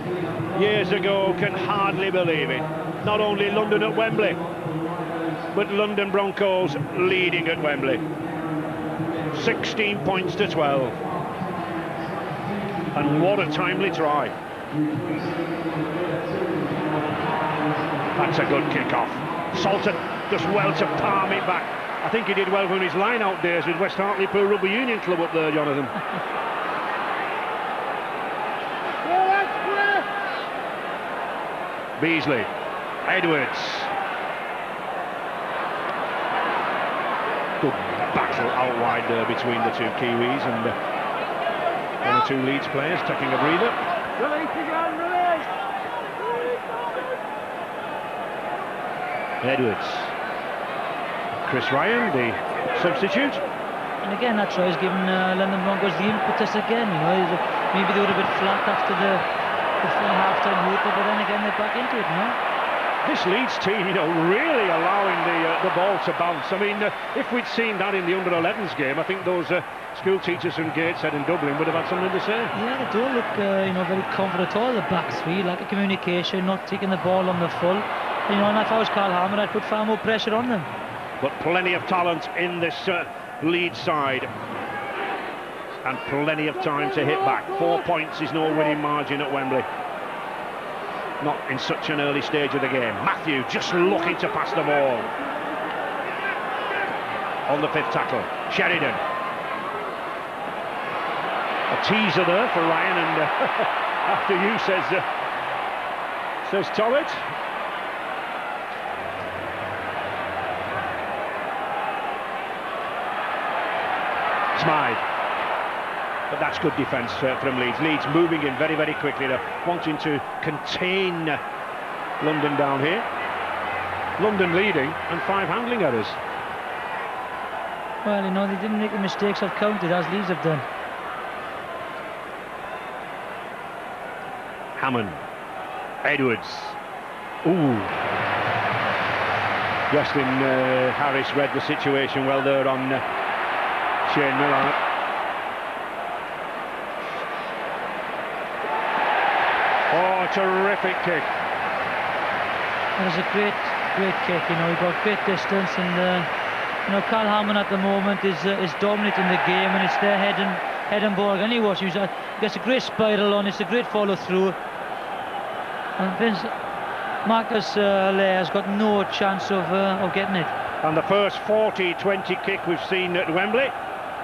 years ago, can hardly believe it. Not only London at Wembley, but London Broncos leading at Wembley. 16 points to 12. And what a timely try. That's a good kick-off. Salter does well to palm it back. I think he did well from his line-out days with West Hartlepool Rugby Union Club up there, Jonathan. Beasley, Edwards. Good battle out wide there between the two Kiwis, and one or two Leeds players taking a breather. Edwards. Chris Ryan, the substitute. And again, that try has given London Broncos the impetus again. You know, maybe they were a bit flat after the half-time hooper, but then again they're back into it now. This Leeds team, you know, really allowing the ball to bounce. I mean, if we'd seen that in the under-11s game, I think those school teachers from Gateshead in Dublin would have had something to say. Yeah, they don't look, you know, very confident at all. The back three, lack of communication, not taking the ball on the full. You know, and if I was Carl Harmon, I'd put far more pressure on them. But plenty of talent in this Leeds side, and plenty of time to hit back. 4 points is no winning margin at Wembley. Not in such an early stage of the game. Matthew just looking to pass the ball. On the fifth tackle, Sheridan. A teaser there for Ryan, and after you, says Torrett. Smythe. But that's good defence from Leeds. Leeds moving in very, very quickly. They're wanting to contain London down here. London leading, and 5 handling errors. Well, you know, they didn't make the mistakes I've counted, as Leeds have done. Hammond. Edwards. Ooh. Justin Harris read the situation well there on Shane Miller. Oh, terrific kick. It was a great kick. You know, he got great distance, and you know, Carl Hammond at the moment is dominating the game, and it's their head and ball. And he gets a great spiral on. It's a great follow through. And Marcus Lair has got no chance of getting it. And the first 40-20 kick we've seen at Wembley.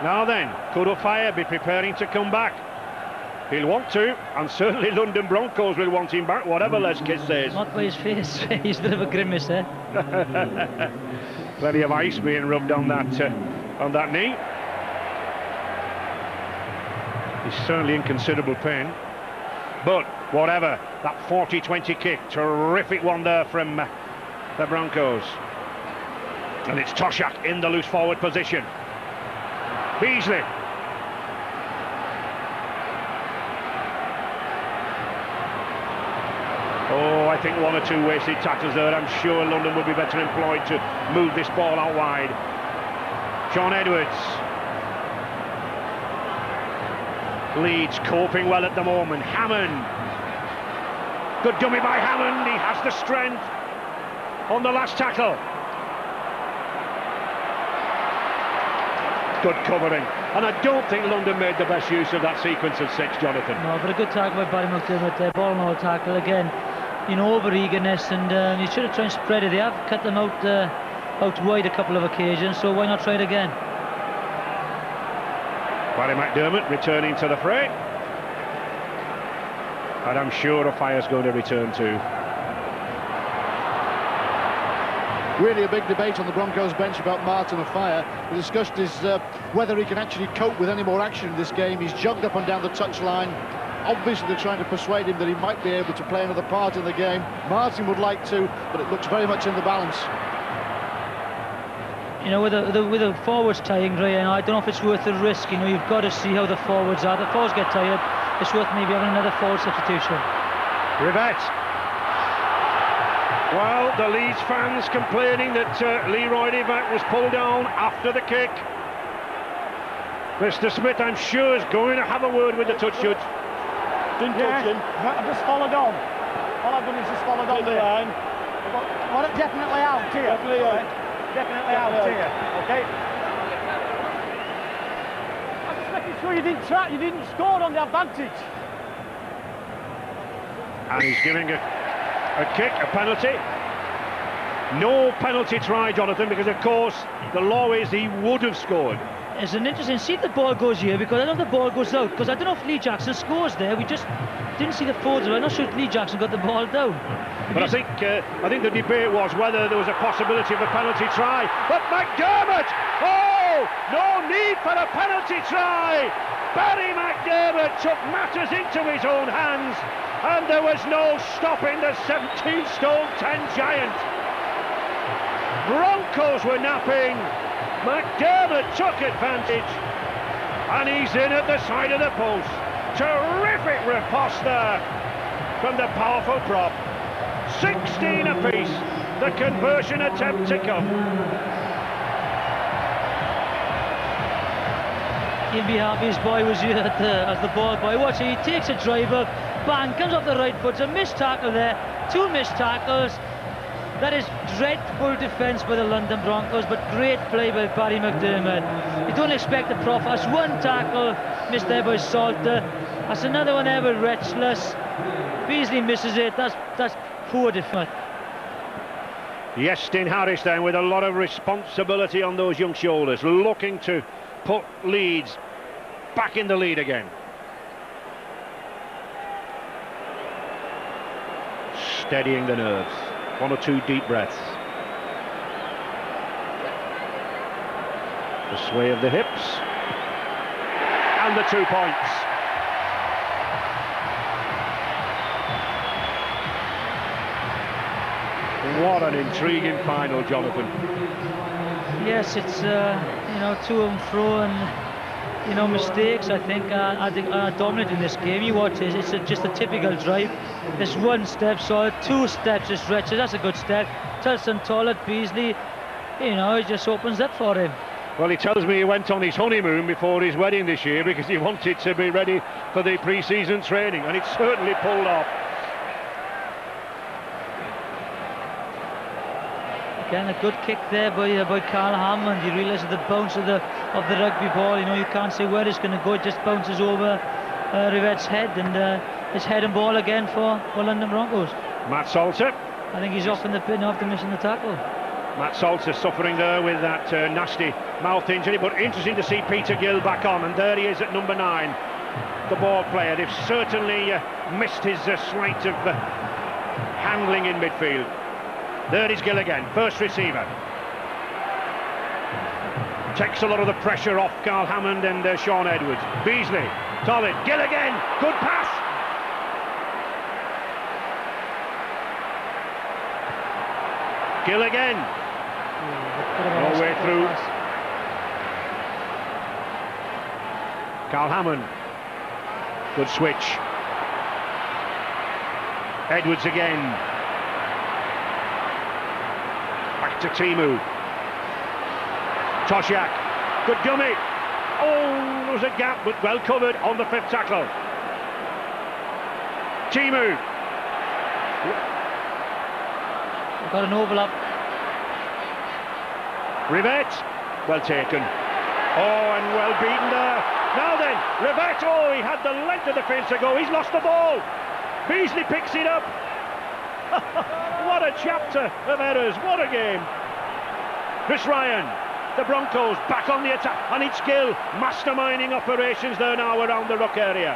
Now then, could O'Fire be preparing to come back? He'll want to, and certainly London Broncos will want him back, whatever Les Kiss says. Not by his face. He's a bit of a grimace there. Plenty of ice being rubbed on that knee. He's certainly in considerable pain. But whatever, that 40-20 kick, terrific one there from the Broncos. And it's Toshak in the loose forward position. Beasley. Oh, I think 1 or 2 wasted tackles there. I'm sure London will be better employed to move this ball out wide. Sean Edwards. Leeds coping well at the moment. Hammond. Good dummy by Hammond. He has the strength on the last tackle. Good covering, and I don't think London made the best use of that sequence of 6, Jonathan. No, but a good tackle by Barry McDermott there. Ball and all tackle again. You know, over eagerness, and you should have tried and spread it. They have cut them out wide a couple of occasions, so why not try it again? Barry McDermott returning to the fray, and I'm sure O'Fire's going to return too. Really a big debate on the Broncos bench about Martin O'Fire. The discussion is whether he can actually cope with any more action in this game. He's jogged up and down the touchline. Obviously they're trying to persuade him that he might be able to play another part in the game. Martin would like to, but it looks very much in the balance. You know, with the forwards tying, Ryan, I don't know if it's worth the risk. You know, you've got to see how the forwards are. The forwards get tired, it's worth maybe having another forward substitution. Rivette. Well, the Leeds fans complaining that Leroy Rivette was pulled down after the kick. Mr. Smith, I'm sure, is going to have a word with the touch judge. Didn't touch him. I've just followed on. All I've done is just followed on the line. Well, definitely out here. Definitely out here. Okay. I'm just making sure you didn't score on the advantage. And he's giving a kick, a penalty. No penalty try, Jonathan, because of course the law is he would have scored. It's an interesting, see if the ball goes here, because I don't know if the ball goes out, because I don't know if Lee Jackson scores there. We just didn't see the forwards. I'm not sure if Lee Jackson got the ball down. But I think the debate was whether there was a possibility of a penalty try. But McDermott! Oh, no need for a penalty try! Barry McDermott took matters into his own hands, and there was no stopping the 17-stone-10 giant. Broncos were napping. McDermott took advantage, and he's in at the side of the post. Terrific riposte there from the powerful prop. 16 apiece, the conversion attempt to come. He'll be happy his boy was here as the ball boy. Watch it, he takes a driver, bang, comes off the right foot. It's a missed tackle there, 2 missed tackles. That is dreadful defence by the London Broncos, but great play by Barry McDermott. You don't expect the prof. That's 1 tackle missed there by Salter. That's another one there by Retchless. Beasley misses it. That's poor defence. Yestin Harris then with a lot of responsibility on those young shoulders, looking to put Leeds back in the lead again. Steadying the nerves. 1 or 2 deep breaths. The sway of the hips. And the 2 points. What an intriguing final, Jonathan. Yes, it's you know, to and fro, and you know, mistakes I think are dominant in this game. You watch it, it's just a typical drive. It's 1 step solid, 2 steps is Retchless. That's a good step. Tilson Tollett, Beasley, you know, it just opens up for him. Well, he tells me he went on his honeymoon before his wedding this year because he wanted to be ready for the pre-season training, and it certainly pulled off. Again, a good kick there by Carl Hammond. You realise the bounce of the rugby ball. You know, you can't say where it's going to go. It just bounces over Rivette's head, and it's head and ball again for London Broncos. Matt Salter. I think he's off in the pin after missing the tackle. Matt Salter suffering there with that nasty mouth injury, but interesting to see Peter Gill back on, and there he is at number 9, the ball player. They've certainly missed his slight of handling in midfield. There is Gill again, first receiver. Takes a lot of the pressure off Carl Hammond and Sean Edwards. Beasley, Tollett, Gill again, good pass. Gill again. No way through. Carl Hammond. Good switch. Edwards again. Back to Timu. Toshack. Good dummy. Oh, there was a gap, but well covered on the 5th tackle. Timu. Got an overlap. Rivette. Well taken. Oh, and well beaten there. Now then, Rivette. Oh, he had the length of the field to go. He's lost the ball. Beasley picks it up. What a chapter of errors. What a game. Chris Ryan. The Broncos back on the attack, and it's Gill masterminding operations there now around the ruck area.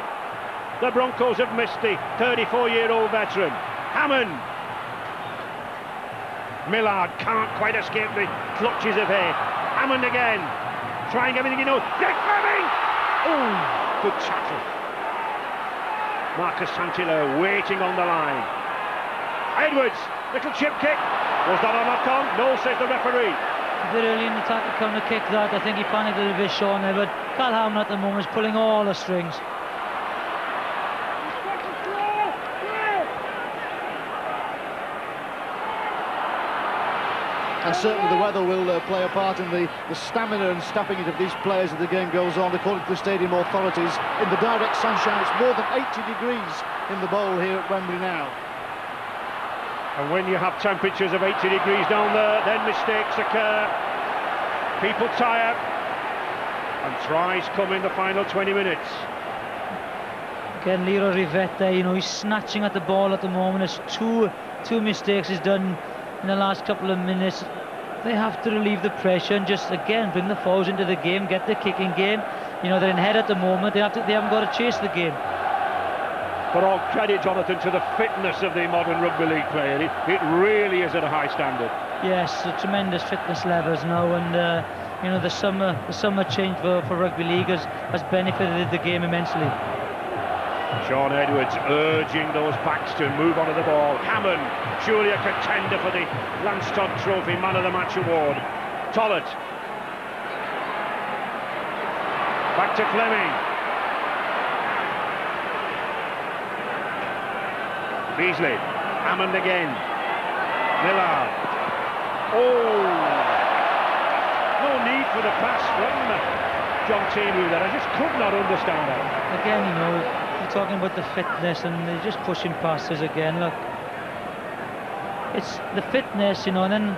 The Broncos have missed the 34-year-old veteran. Hammond. Millard can't quite escape the clutches of hay. Hammond again, trying everything he knows. Dick Fleming! Oh, good tackle. Marcus Santillo waiting on the line. Edwards, little chip kick. Was that a knock-on? No, says the referee. A bit early in the tackle counter kick that. I think he panicked a little bit, Sean there, but Carl Hammond at the moment is pulling all the strings. And certainly the weather will play a part in the stamina and staffing it of these players as the game goes on. According to the stadium authorities, in the direct sunshine, it's more than 80 degrees in the bowl here at Wembley now. And when you have temperatures of 80 degrees down there, then mistakes occur. People tire. And tries come in the final 20 minutes. Again, Leroy Rivette there, you know, he's snatching at the ball at the moment. It's two mistakes he's done in the last couple of minutes. They have to relieve the pressure and just, again, bring the fouls into the game, get the kicking game. You know, they're in head at the moment. They haven't got to chase the game. But all credit, Jonathan, to the fitness of the modern rugby league player. It really is at a high standard. Yes, tremendous fitness levels now, and you know, the summer change for rugby league has benefited the game immensely. Sean Edwards urging those backs to move onto the ball. Hammond, surely a contender for the Lance Todd Trophy Man of the Match award. Tollett. Back to Fleming. Beasley. Hammond again. Millard. Oh! No need for the pass from John Teemu there. I just could not understand that. Again, you know, you're talking about the fitness, and they're just pushing passes again. Look, it's the fitness, you know, and then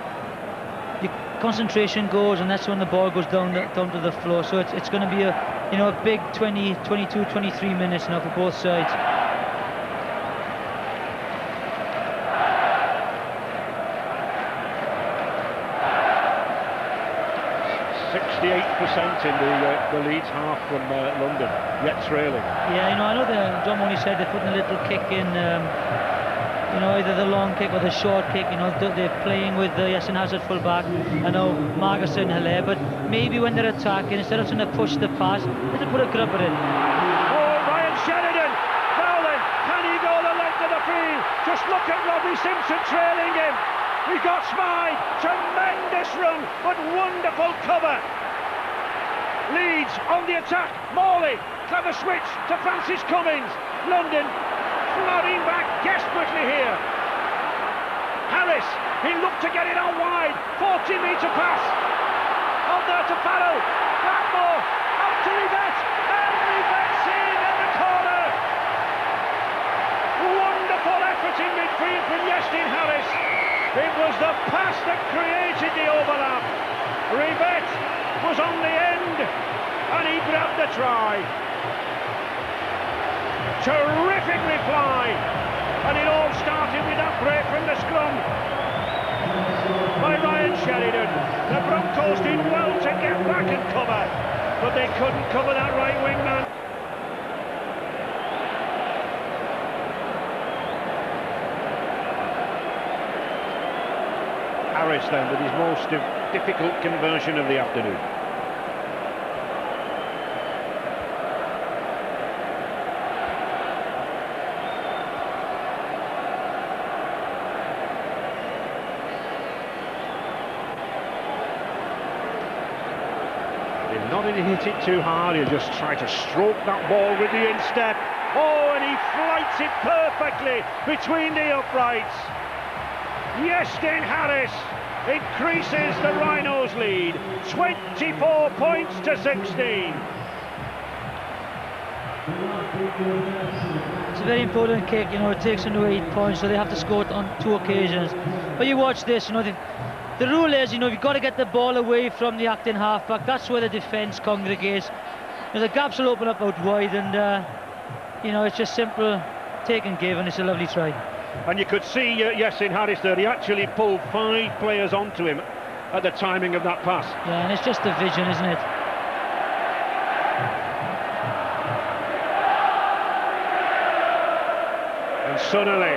your concentration goes, and that's when the ball goes down to the floor. So it's going to be a big 20, 22, 23 minutes now for both sides. 68% in the Leeds half from London, yet trailing. Yeah, you know, I know John Mooney said they're putting a little kick in, you know, either the long kick or the short kick. You know, they're playing with Yasin Hazard full back. I know Marcus and Hilaire, but maybe when they're attacking, instead of trying to push the pass, they'll put a grubber in. Oh, Ryan Sheridan! Now then, can he go the length of the field? Just look at Robbie Simpson trailing him. He got Smythe, tremendous run, but wonderful cover. Leeds on the attack, Morley, clever switch to Francis Cummings. London flooding back desperately here. Harris, he looked to get it on wide, 40-metre pass. On there to Farrell, Blackmore, out to Rivette, and Rivette's in at the corner. Wonderful effort in midfield from Yestin Harris. It was the pass that created the overlap. Rivette was on the end, and he grabbed the try. Terrific reply, and it all started with that break from the scrum by Ryan Sheridan. The Broncos did well to get back and cover, but they couldn't cover that right wing man. Harris then with his most difficult conversion of the afternoon. He'll not hit it too hard, he'll just try to stroke that ball with the instep. Oh, and he flights it perfectly between the uprights. Yestin Harris increases the Rhinos' lead, 24 points to 16. It's a very important kick, you know, it takes them to 8 points, so they have to score it on 2 occasions. But you watch this, you know, the rule is, you know, you've got to get the ball away from the acting halfback. That's where the defence congregates. You know, the gaps will open up out wide, and you know, it's just simple take and give, and it's a lovely try. And you could see Yessin Harris there, he actually pulled 5 players onto him at the timing of that pass. Yeah, and it's just the vision, isn't it? And suddenly,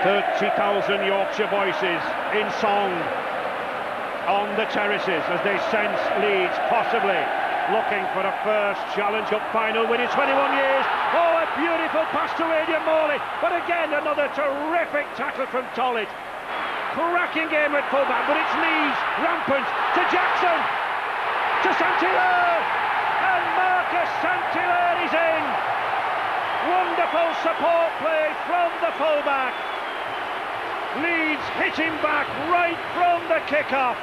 30,000 Yorkshire voices in song on the terraces as they sense Leeds possibly looking for a first challenge up final win in 21 years. Oh, a beautiful pass to Aidan Morley, but again another terrific tackle from Tollett. Cracking game at fullback, but it's Leeds rampant to Jackson, to Saint-Hilaire, and Marcus Saint-Hilaire is in. Wonderful support play from the fullback. Leeds hitting back right from the kick-off.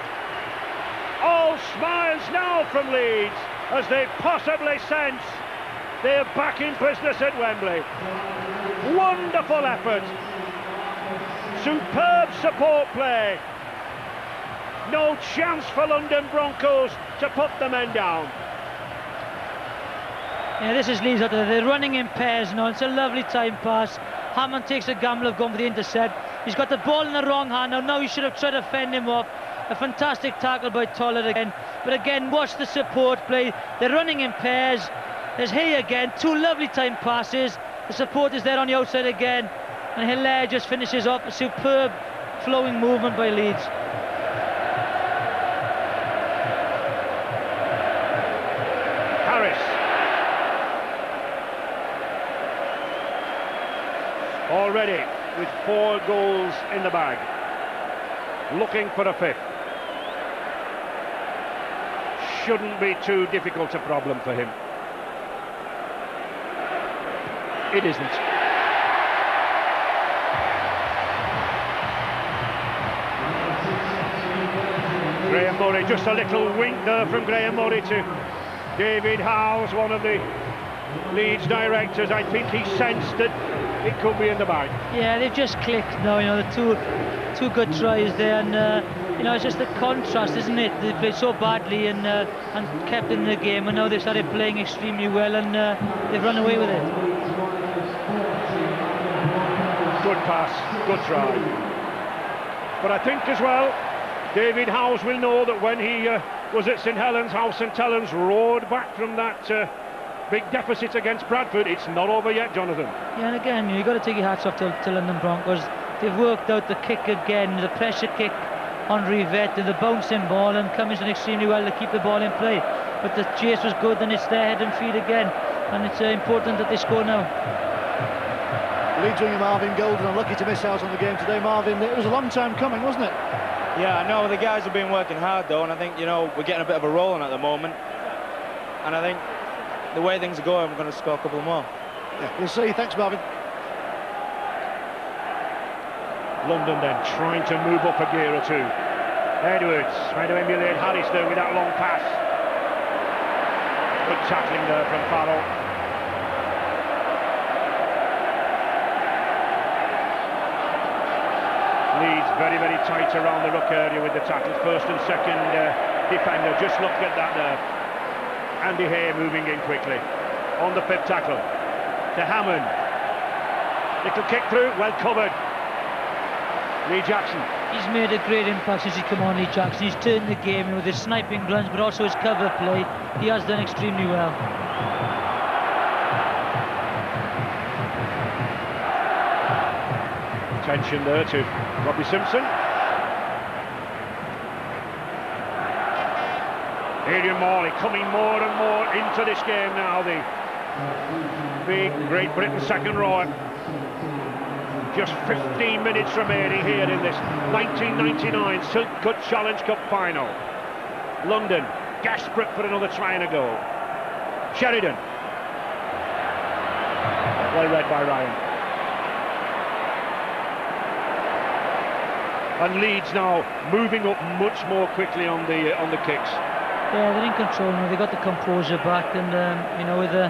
All smiles now from Leeds as they possibly sense they're back in business at Wembley. Wonderful effort. Superb support play. No chance for London Broncos to put the men down. Yeah, this is Leeds out there. They're running in pairs now. It's a lovely time pass. Hammond takes a gamble of going for the intercept. He's got the ball in the wrong hand. Now he should have tried to fend him off. A fantastic tackle by Tollett again. But again, watch the support play. They're running in pairs. There's Hay again. 2 lovely time passes. The support is there on the outside again, and Hilaire just finishes off a superb flowing movement by Leeds. Harris. Already with 4 goals in the bag. Looking for a 5th. Shouldn't be too difficult a problem for him. It isn't. Graham Murray, just a little wink there from Graham Murray to David Howes, one of the Leeds directors. I think he sensed that it could be in the bag. Yeah, they've just clicked now, you know, the two good tries there, and you know, it's just the contrast, isn't it? They played so badly and kept in the game, and now they've started playing extremely well, and they've run away with it. Good pass, good try. But I think as well, David Howes will know that when he was at St Helens, how St Helens roared back from that big deficit against Bradford. It's not over yet, Jonathan. Yeah, and again, you've got to take your hats off to London Broncos. They've worked out the kick again, the pressure kick on Rivet, and the bouncing ball, and Cummings done extremely well to keep the ball in play. But the chase was good, and it's their head and feet again, and it's important that they score now. Leeds winger Marvin Golden unlucky to miss out on the game today. Marvin, it was a long time coming, wasn't it? Yeah, I know the guys have been working hard though, and I think, you know, we're getting a bit of a roll on at the moment, and I think the way things are going, we're going to score a couple more. Yeah, we'll see. Thanks, Marvin. London then trying to move up a gear or two. Edwards trying to emulate Harris there with that long pass. Good tackling there from Farrell. Leeds very, very tight around the ruck area with the tackles. First and second defender. Just look at that there. Andy Hay moving in quickly. On the 5th tackle. To Hammond. Little kick through, well covered. Lee Jackson. He's made a great impact since he's come on, Lee Jackson. He's turned the game with his sniping runs, but also his cover play. He has done extremely well. Attention there to Robbie Simpson. Adrian Morley coming more and more into this game now. The big Great Britain second rower. Just 15 minutes remaining here in this 1999 Silkwood Challenge Cup final. London desperate for another try and a goal. Sheridan. Well read by Ryan. And Leeds now moving up much more quickly on the kicks. Yeah, they're in control now. They got the composure back, and you know, with the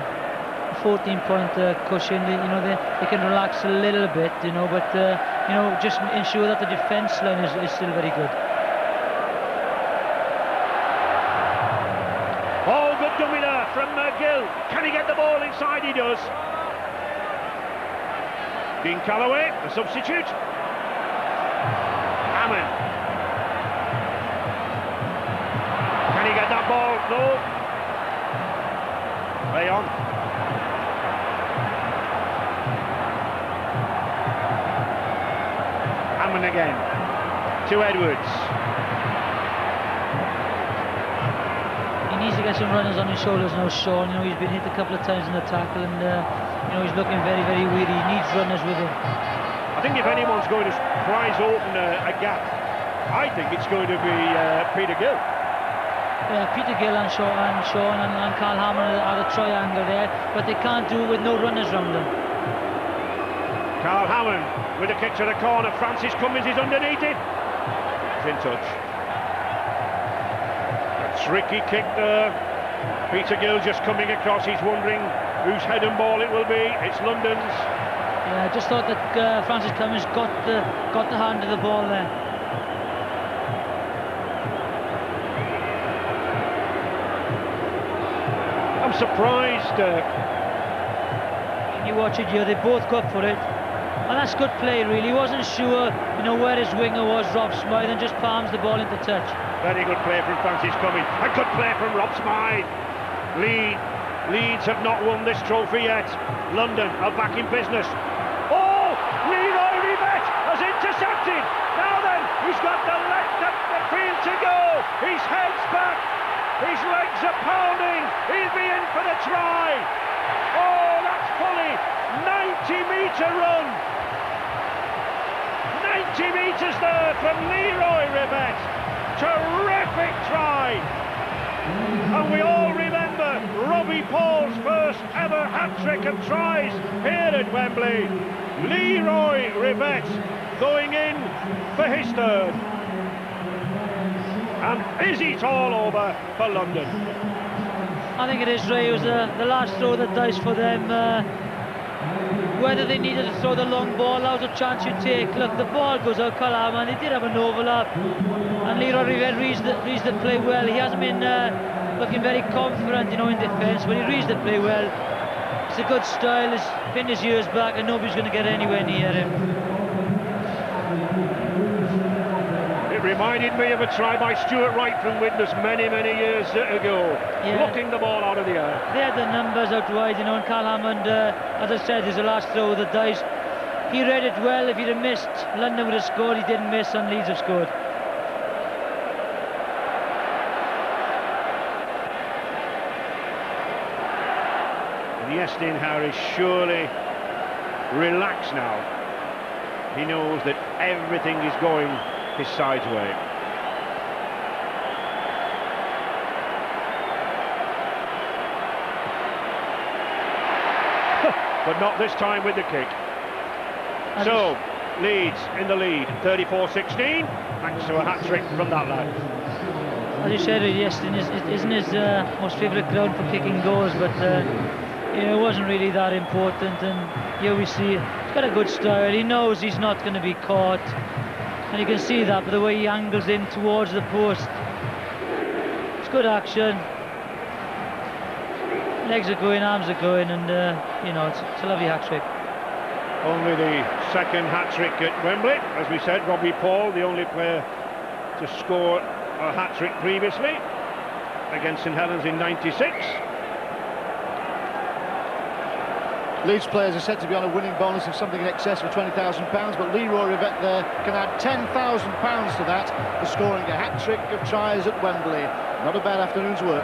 14-point cushion, you know, they can relax a little bit, you know, but you know, just ensure that the defence line is still very good. Oh, good dummy there from Gill. Can he get the ball inside? He does. Dean Calloway, the substitute. Hammond. Can he get that ball? No. Play on. Hammond again. To Edwards. He needs to get some runners on his shoulders now, Sean. You know, he's been hit a couple of times in the tackle, and you know, he's looking very, very weary. He needs runners with him. I think if anyone's going to prize open a gap, I think it's going to be Peter Gill. Yeah, Peter Gill and Sean and Carl Hammond are the triangle there, but they can't do it with no runners round them. Carl Hammond with a kick to the corner. Francis Cummins is underneath it. He's in touch. A tricky kick there. Peter Gill just coming across. He's wondering whose head and ball it will be. It's London's. Yeah, I just thought that Francis Cummins got the hand of the ball there. I'm surprised. When you watch it here, they both go up for it. And that's good play, really. He wasn't sure, you know, where his winger was, Rob Smythe, and just palms the ball into touch. Very good play from Francis Cummins. A good play from Rob Smythe. Lee Leeds have not won this trophy yet. London are back in business. Oh, Leroy Rivet has intercepted. Now then, he's got the left of the field to go. His head's back. His legs are pounding. He'll be in for the try. Oh, that's fully 90-metre run. 90 metres there from Leroy Rivet. Terrific try. And we all remember Robbie Paul's first ever hat-trick of tries here at Wembley. Leroy Rivet going in for his third. And is it all over for London? I think it is, Ray. It was the last throw of the dice for them. Whether they needed to throw the long ball out, a chance you take. Look, the ball goes out Calama, and they did have an overlap. And Leroy Rivet reads the play well. He hasn't been looking very confident, you know, in defence, but he reads the play well. It's a good style. He's pinned his ears back, and nobody's going to get anywhere near him. It reminded me of a try by Stuart Wright from Widnes many years ago, blocking the ball out of the air. They had the numbers out wide, you know, and Cal Hammond, as I said, is the last throw of the dice. He read it well. If he'd have missed, London would have scored. He didn't miss, and Leeds have scored. Iestyn Harris surely relaxed now. He knows that everything is going his side's way. But not this time with the kick. So, Leeds in the lead, 34-16, thanks to a hat-trick from that lad. As you said, Iestyn isn't his most favourite ground for kicking goals, but you know, it wasn't really that important. And here we see he's got a good style. He knows he's not going to be caught, and you can see that by the way he angles in towards the post. It's good action. Legs are going, arms are going, and you know, it's a lovely hat-trick. Only the second hat-trick at Wembley. As we said, Robbie Paul, the only player to score a hat-trick previously against St Helens in '96. Leeds players are said to be on a winning bonus of something in excess of £20,000, but Leroy Rivet there can add £10,000 to that for scoring a hat-trick of tries at Wembley. Not a bad afternoon's work.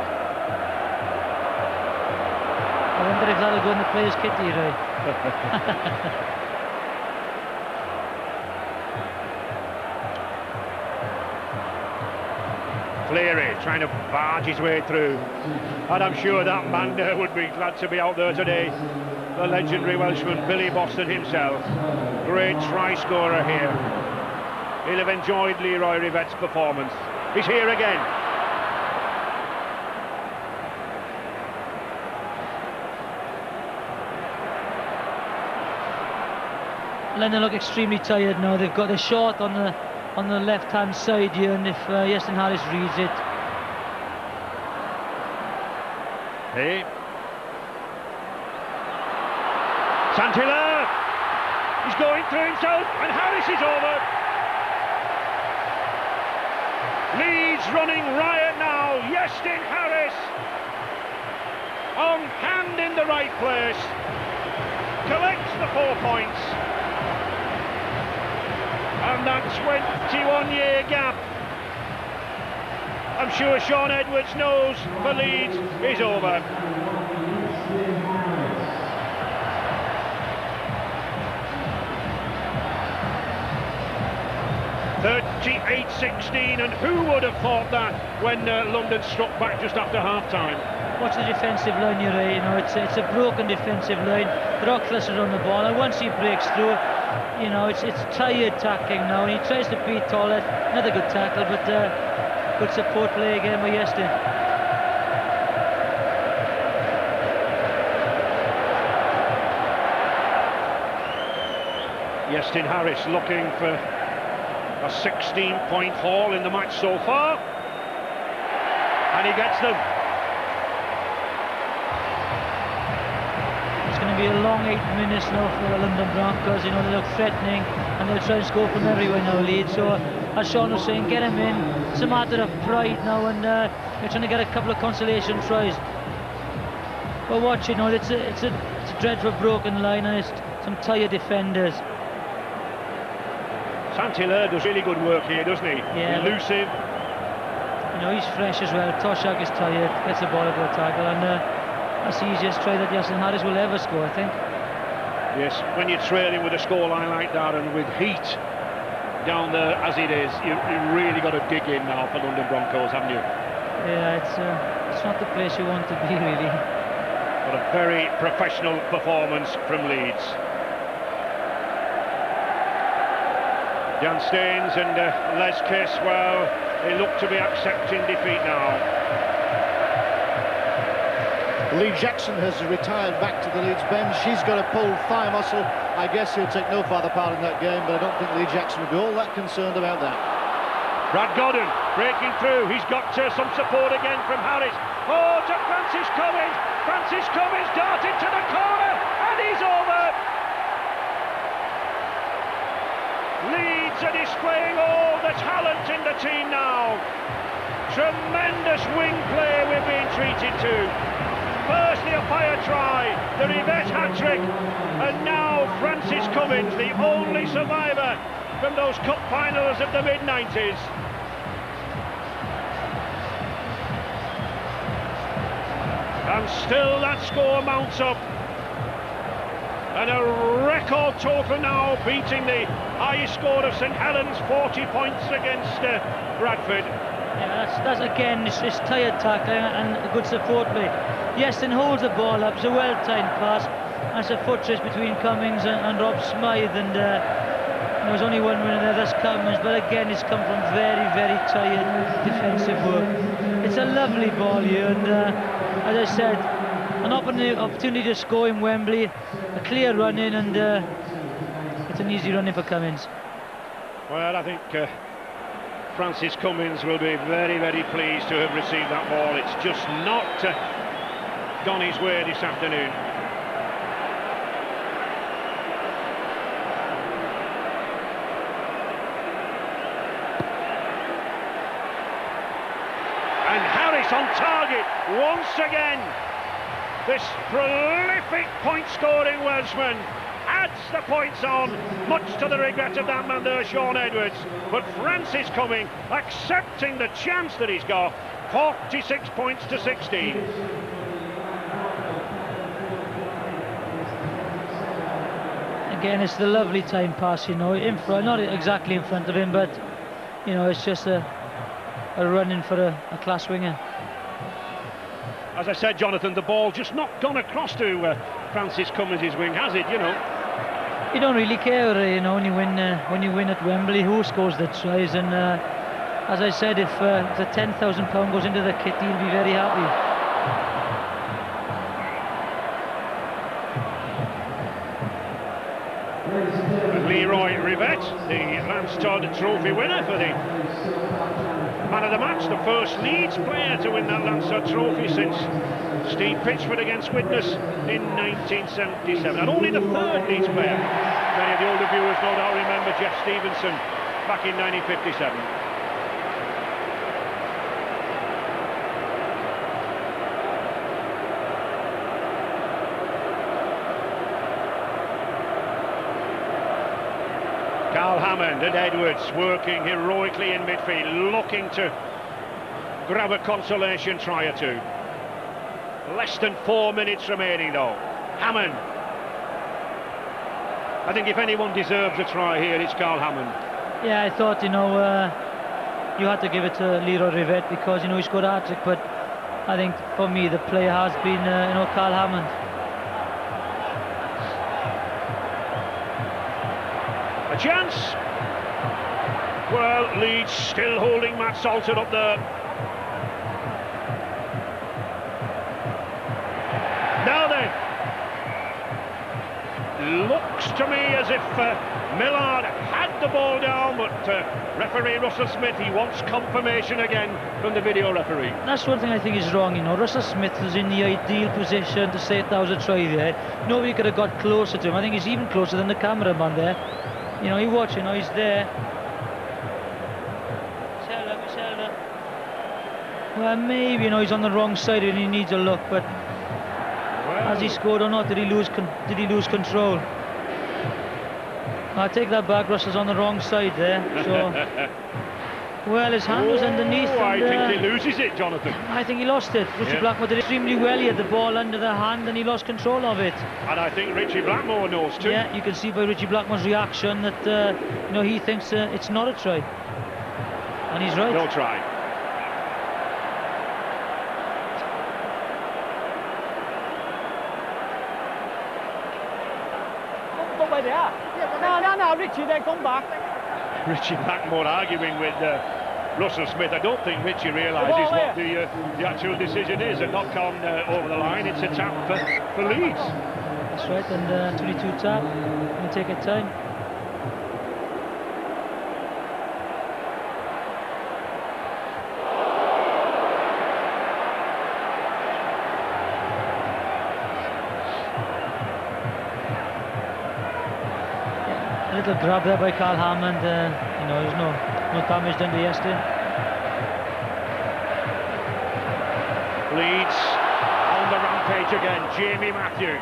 I wonder if that'll go in the players' kitty, Ray. Cleary trying to barge his way through, and I'm sure that man would be glad to be out there today. The legendary Welshman Billy Boston himself, great try scorer here. He'll have enjoyed Leroy Rivet's performance. He's here again. London look extremely tired now. They've got the shot on the left-hand side here, and if Iestyn Harris reads it. Hey. Santilla, he's going through himself, and Harris is over. Leeds running riot now. Iestyn Harris on hand in the right place, collects the 4 points, and that 21-year gap, I'm sure Sean Edwards knows, for Leeds is over. 38-16, and who would have thought that when London struck back just after half-time? Watch the defensive line here, you know, it's a broken defensive line. Rockcliffe is on the ball, and once he breaks through, you know, it's tired tackling now, and he tries to beat Tollett. Another good tackle, but good support play again by Iestyn. Iestyn Harris looking for a 16-point haul in the match so far, and he gets them. It's going to be a long 8 minutes now for the London Broncos. You know, they look threatening, and they'll try and score from everywhere now, Leeds. So, as Sean was saying, get him in. It's a matter of pride now, and they're trying to get a couple of consolation tries. But watch, you know, it's a dreadful broken line, and it's some tired defenders. Saint-Hilaire does really good work here, doesn't he? Yeah. Elusive. You know, he's fresh as well. Toshak is tired, gets the ball over the tackle, and that's the easiest try that Yasin Harris will ever score, I think. Yes, when you're trailing with a scoreline like that and with heat down there as it is, you really got to dig in now for London Broncos, haven't you? Yeah, it's not the place you want to be, really. But a very professional performance from Leeds. Jan Staines and Les Kiss, well, they look to be accepting defeat now. Lee Jackson has retired back to the Leeds bench. He's got a pulled thigh muscle. I guess he'll take no further part in that game, but I don't think Lee Jackson will be all that concerned about that. Brad Godden breaking through. He's got some support again from Harris. Oh, to Francis Cummins. Francis Cummins darted to the corner, and he's over. Leeds are displaying all the talent in the team now. Tremendous wing play we're being treated to. Firstly a fire try, the Rivette hat-trick, and now Francis Cummins, the only survivor from those cup finals of the mid-90s. And still that score mounts up. And a record total now, beating the highest score of St Helens, 40 points against Bradford. Yeah, that's again, it's tired tackling and a good support play. Yeston holds the ball up, it's a well-timed pass, and it's a foot race between Cummings and Rob Smythe, and there's only one winner there, that's Cummings, but again it's come from very, very tired defensive work. It's a lovely ball here, and as I said, an opportunity to score in Wembley, a clear run in, and it's an easy run in for Cummins. Well, I think Francis Cummins will be very, very pleased to have received that ball. It's just not gone his way this afternoon. And Harris on target once again. This prolific point-scoring Welshman adds the points on, much to the regret of that man there, Sean Edwards. But Francis Cummings accepting the chance that he's got, 46 points to 16. Again, it's the lovely time pass, you know, in front, not exactly in front of him, but you know, it's just a run in for a class winger. As I said, Jonathan, the ball just not gone across to Francis Cummins' wing, has it? You know, you don't really care, you know, when you win at Wembley, who scores the tries. And as I said, if the £10,000 goes into the kit, he'll be very happy. Leroy Rivette, the Lance Todd Trophy winner for the man of the match, the first Leeds player to win that Lance Todd Trophy since Steve Pitchford against Widnes in 1977, and only the third Leeds player. Many of the older viewers no doubt remember Jeff Stevenson back in 1957. Carl Hammond and Edwards working heroically in midfield, looking to grab a consolation try or two. Less than 4 minutes remaining though. Hammond. I think if anyone deserves a try here, it's Carl Hammond. Yeah, I thought, you know, you had to give it to Leroy Rivette because, you know, he scored a hat-trick, but I think for me the player has been, you know, Carl Hammond. A chance. Well, Leeds still holding Matt Salter up there. Now then, looks to me as if Millard had the ball down, but referee Russell Smith, he wants confirmation again from the video referee. That's one thing I think is wrong, you know. Russell Smith was in the ideal position to say that was a try there. Nobody could have got closer to him. I think he's even closer than the cameraman there. You know, you watch, you know, he's there. Well, maybe, you know, he's on the wrong side and he needs a look, but Has he scored or not? Did he lose control? I take that back. Russell's on the wrong side there. So, well, his hand was underneath. I think he loses it, Jonathan. I think he lost it. Richie Blackmore did extremely well. He had the ball under the hand and he lost control of it. And I think Richie Blackmore knows too. Yeah, you can see by Richie Blackmore's reaction that you know, he thinks it's not a try, and he's right. No try. Look where they are. No, Richie, then come back. Richie Blackmore arguing with Russell Smith. I don't think Richie realises what the actual decision is. A knock on over the line. It's a tap for Leeds. That's right, and 22 tap. Going to take it time. A little grab there by Carl Hammond. You know, there's no damage done to yesterday. Leeds on the rampage again. Jamie Matthew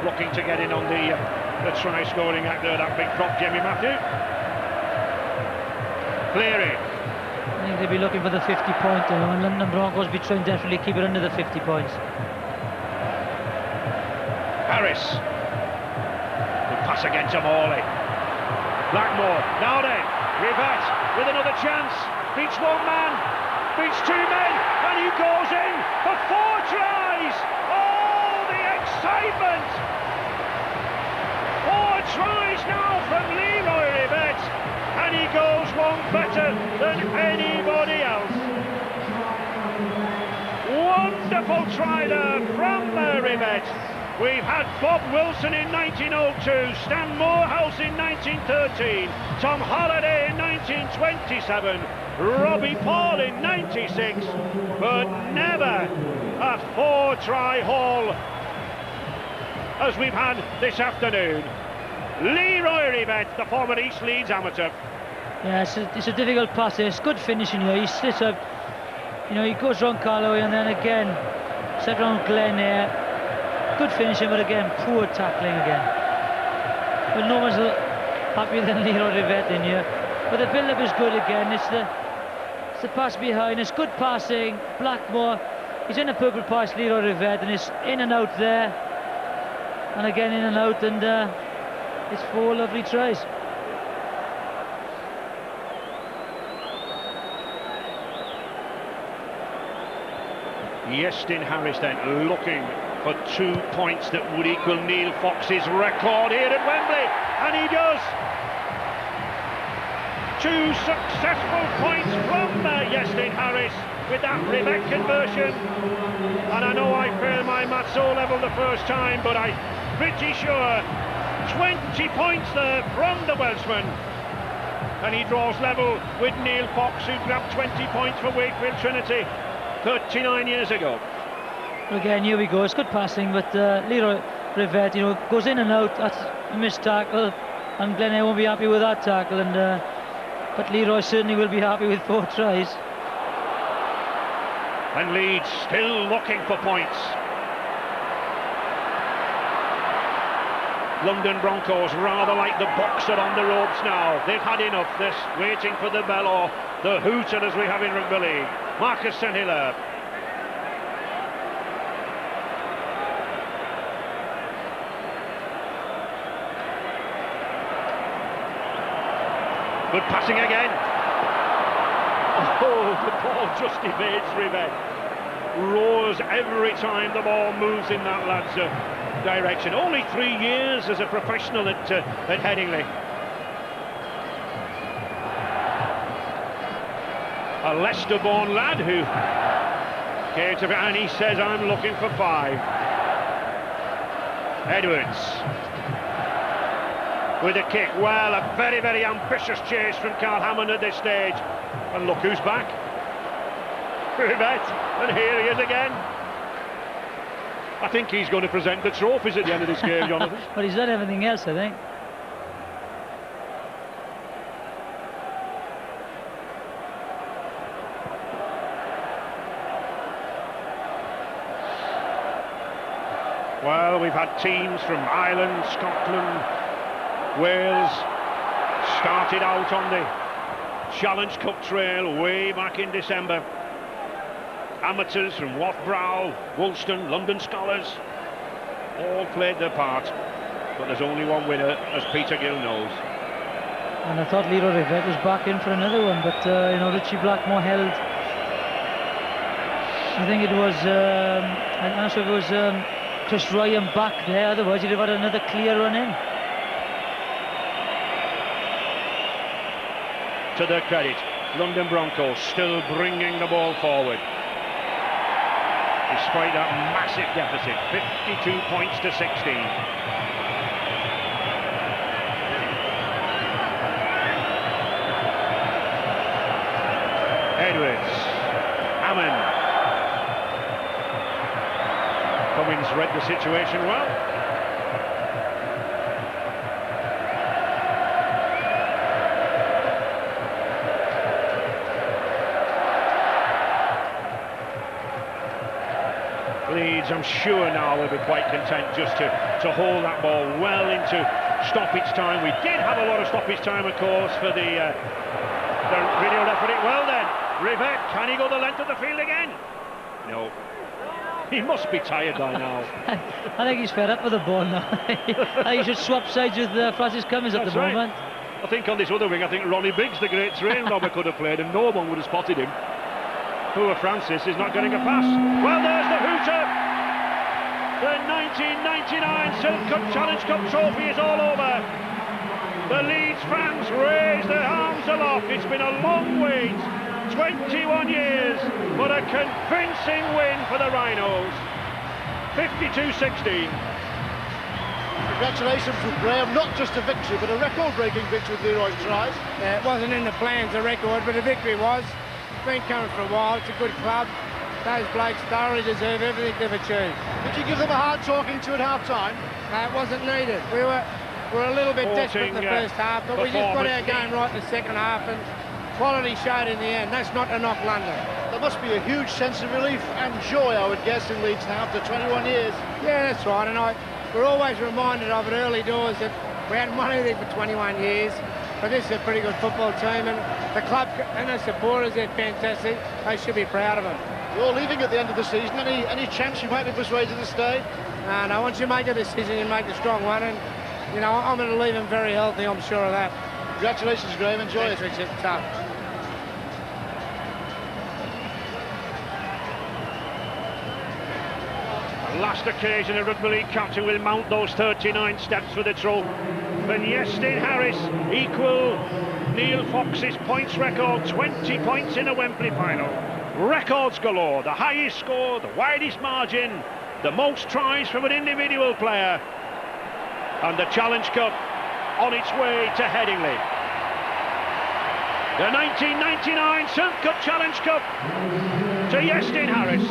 looking to get in on the try scoring act there. That big prop, Jamie Matthew. Cleary. I think they'll be looking for the 50 point, and London Broncos be trying definitely keep it under the 50 points. Harris. Pass again to Morley. Blackmore, now then, Rivette with another chance. Beats one man, beats two men, and he goes in for 4 tries. Oh, the excitement! 4 tries now from Leroy Rivette, and he goes one better than anybody else. Wonderful try there from Rivette. We've had Bob Wilson in 1902, Stan Morehouse in 1913, Tom Holliday in 1927, Robbie Paul in 96, but never a 4-try haul as we've had this afternoon. Leroy Rivette, the former East Leeds amateur. Yeah, it's a difficult pass. It's good finishing here. He sits up, you know, he goes round Carloway and then again, set round Glenn here. Good finishing, but again, poor tackling again. But no one's happier than Leroy Rivette in here. But the build-up is good again. It's the pass behind. It's good passing. Blackmore, he's in a purple pass, Leroy Rivette, and it's in and out there. And again, in and out, and it's 4 lovely tries. Iestyn Harris then looking for 2 points that would equal Neil Fox's record here at Wembley, and he does. 2 successful points from Iestyn Harris with that Rivette conversion, and I know I failed my maths O level the first time, but I'm pretty sure 20 points there from the Welshman, and he draws level with Neil Fox, who grabbed 20 points for Wakefield Trinity 39 years ago. Again, here we go. It's good passing, but Leroy Rivette, you know, goes in and out. That's a missed tackle, and Glenn won't be happy with that tackle. And but Leroy certainly will be happy with 4 tries. And Leeds still looking for points. London Broncos rather like the boxer on the ropes now. They've had enough. This waiting for the bell or the hooter, as we have in rugby league. Marcus St Hilaire. Good passing again. Oh, the ball just evades Rivette. Roars every time the ball moves in that lad's direction. Only 3 years as a professional at Headingley. A Leicester-born lad who came to, and he says, I'm looking for 5. Edwards with a kick. Well, a very, very ambitious chase from Carl Hammond at this stage. And look who's back. Rivette, and here he is again. I think he's going to present the trophies at the end of this game, Jonathan. But he's done everything else, I think. Well, we've had teams from Ireland, Scotland, Wales, started out on the Challenge Cup trail way back in December. Amateurs from Wath-Brow, Woolston, London Scholars, all played their part. But there's only one winner, as Peter Gill knows. And I thought Leroy Rivett was back in for another one, but you know, Richie Blackmore held. I think it was, I'm not sure if it was Chris Ryan back there, otherwise he'd have had another clear run in. To their credit, London Broncos still bringing the ball forward. Despite that massive deficit, 52 points to 16. Edwards, Hammond. Cummins read the situation well. Leeds, I'm sure now, will be quite content just to hold that ball well into stoppage time. We did have a lot of stoppage time, of course, for the video referee. Well then, Rivett, can he go the length of the field again? No. He must be tired by now. I think he's fed up with the ball now. He should swap sides with Francis Cummins at the moment. I think on this other wing, I think Ronnie Biggs, the great train robber, could have played and no one would have spotted him. Poor Francis is not getting a pass. Well, there's the hooter. The 1999 Silk Cup Challenge Cup trophy is all over. The Leeds fans raise their arms aloft. It's been a long wait, 21 years, but a convincing win for the Rhinos. 52-16. Congratulations with Graham, not just a victory, but a record-breaking victory with Leroy's tries. It wasn't in the plans, a record, but a victory was. It's been coming for a while, it's a good club. Those blokes thoroughly deserve everything they've achieved. Did you give them a hard talking to at half-time? No, it wasn't needed. We were a little bit desperate in the first half, but we just got our game right in the second half, and quality showed in the end. That's not to knock London. There must be a huge sense of relief and joy, I would guess, in Leeds now after 21 years. Yeah, that's right, and we're always reminded of it early doors that we hadn't won anything for 21 years. But this is a pretty good football team, and the club and the supporters, they're fantastic. They should be proud of them. You're leaving at the end of the season. Any chance you might be persuaded to stay? No, once you make a decision, you make a strong one, and you know, I'm going to leave him very healthy, I'm sure of that. Congratulations, Graham. Enjoy it. Richard. Tough. Last occasion a rugby league captain will mount those 39 steps for the trophy. Van Yestin Harris equal Neil Fox's points record, 20 points in a Wembley final. Records galore, the highest score, the widest margin, the most tries from an individual player. And the Challenge Cup on its way to Headingley. The 1999 Silk Cup Challenge Cup to Yestin Harris.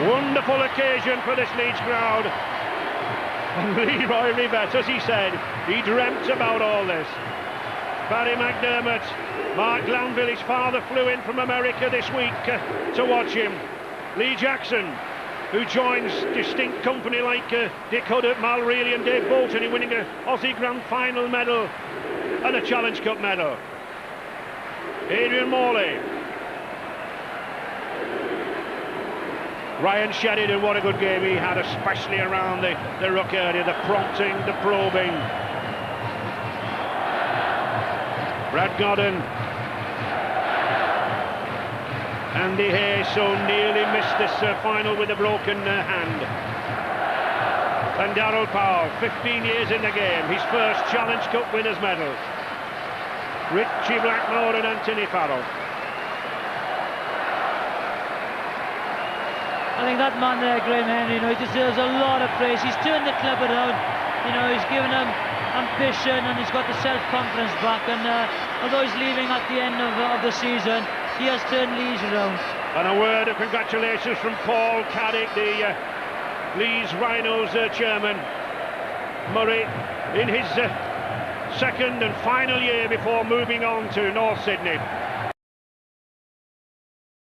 Wonderful occasion for this Leeds crowd. And Leroy Rivett, as he said, he dreamt about all this. Barry McDermott, Mark Glanville, his father flew in from America this week to watch him. Lee Jackson, who joins distinct company like Dick Huddart, Mal Reilly and Dave Bolton in winning an Aussie Grand Final medal and a Challenge Cup medal. Adrian Morley. Ryan Sheridan, what a good game he had, especially around the ruck area, the prompting, the probing. Brad Godden. Andy Hay so nearly missed this final with a broken hand. And Darrell Powell, 15 years in the game, his first Challenge Cup winners medal. Richie Blackmore and Anthony Farrell. I think that man there, Graham Henry, you know, he deserves a lot of praise. He's turned the club around, you know, he's given them ambition and he's got the self-confidence back, and although he's leaving at the end of the season, he has turned Leeds around. And a word of congratulations from Paul Caddick, the Leeds Rhinos chairman. Murray, in his second and final year before moving on to North Sydney.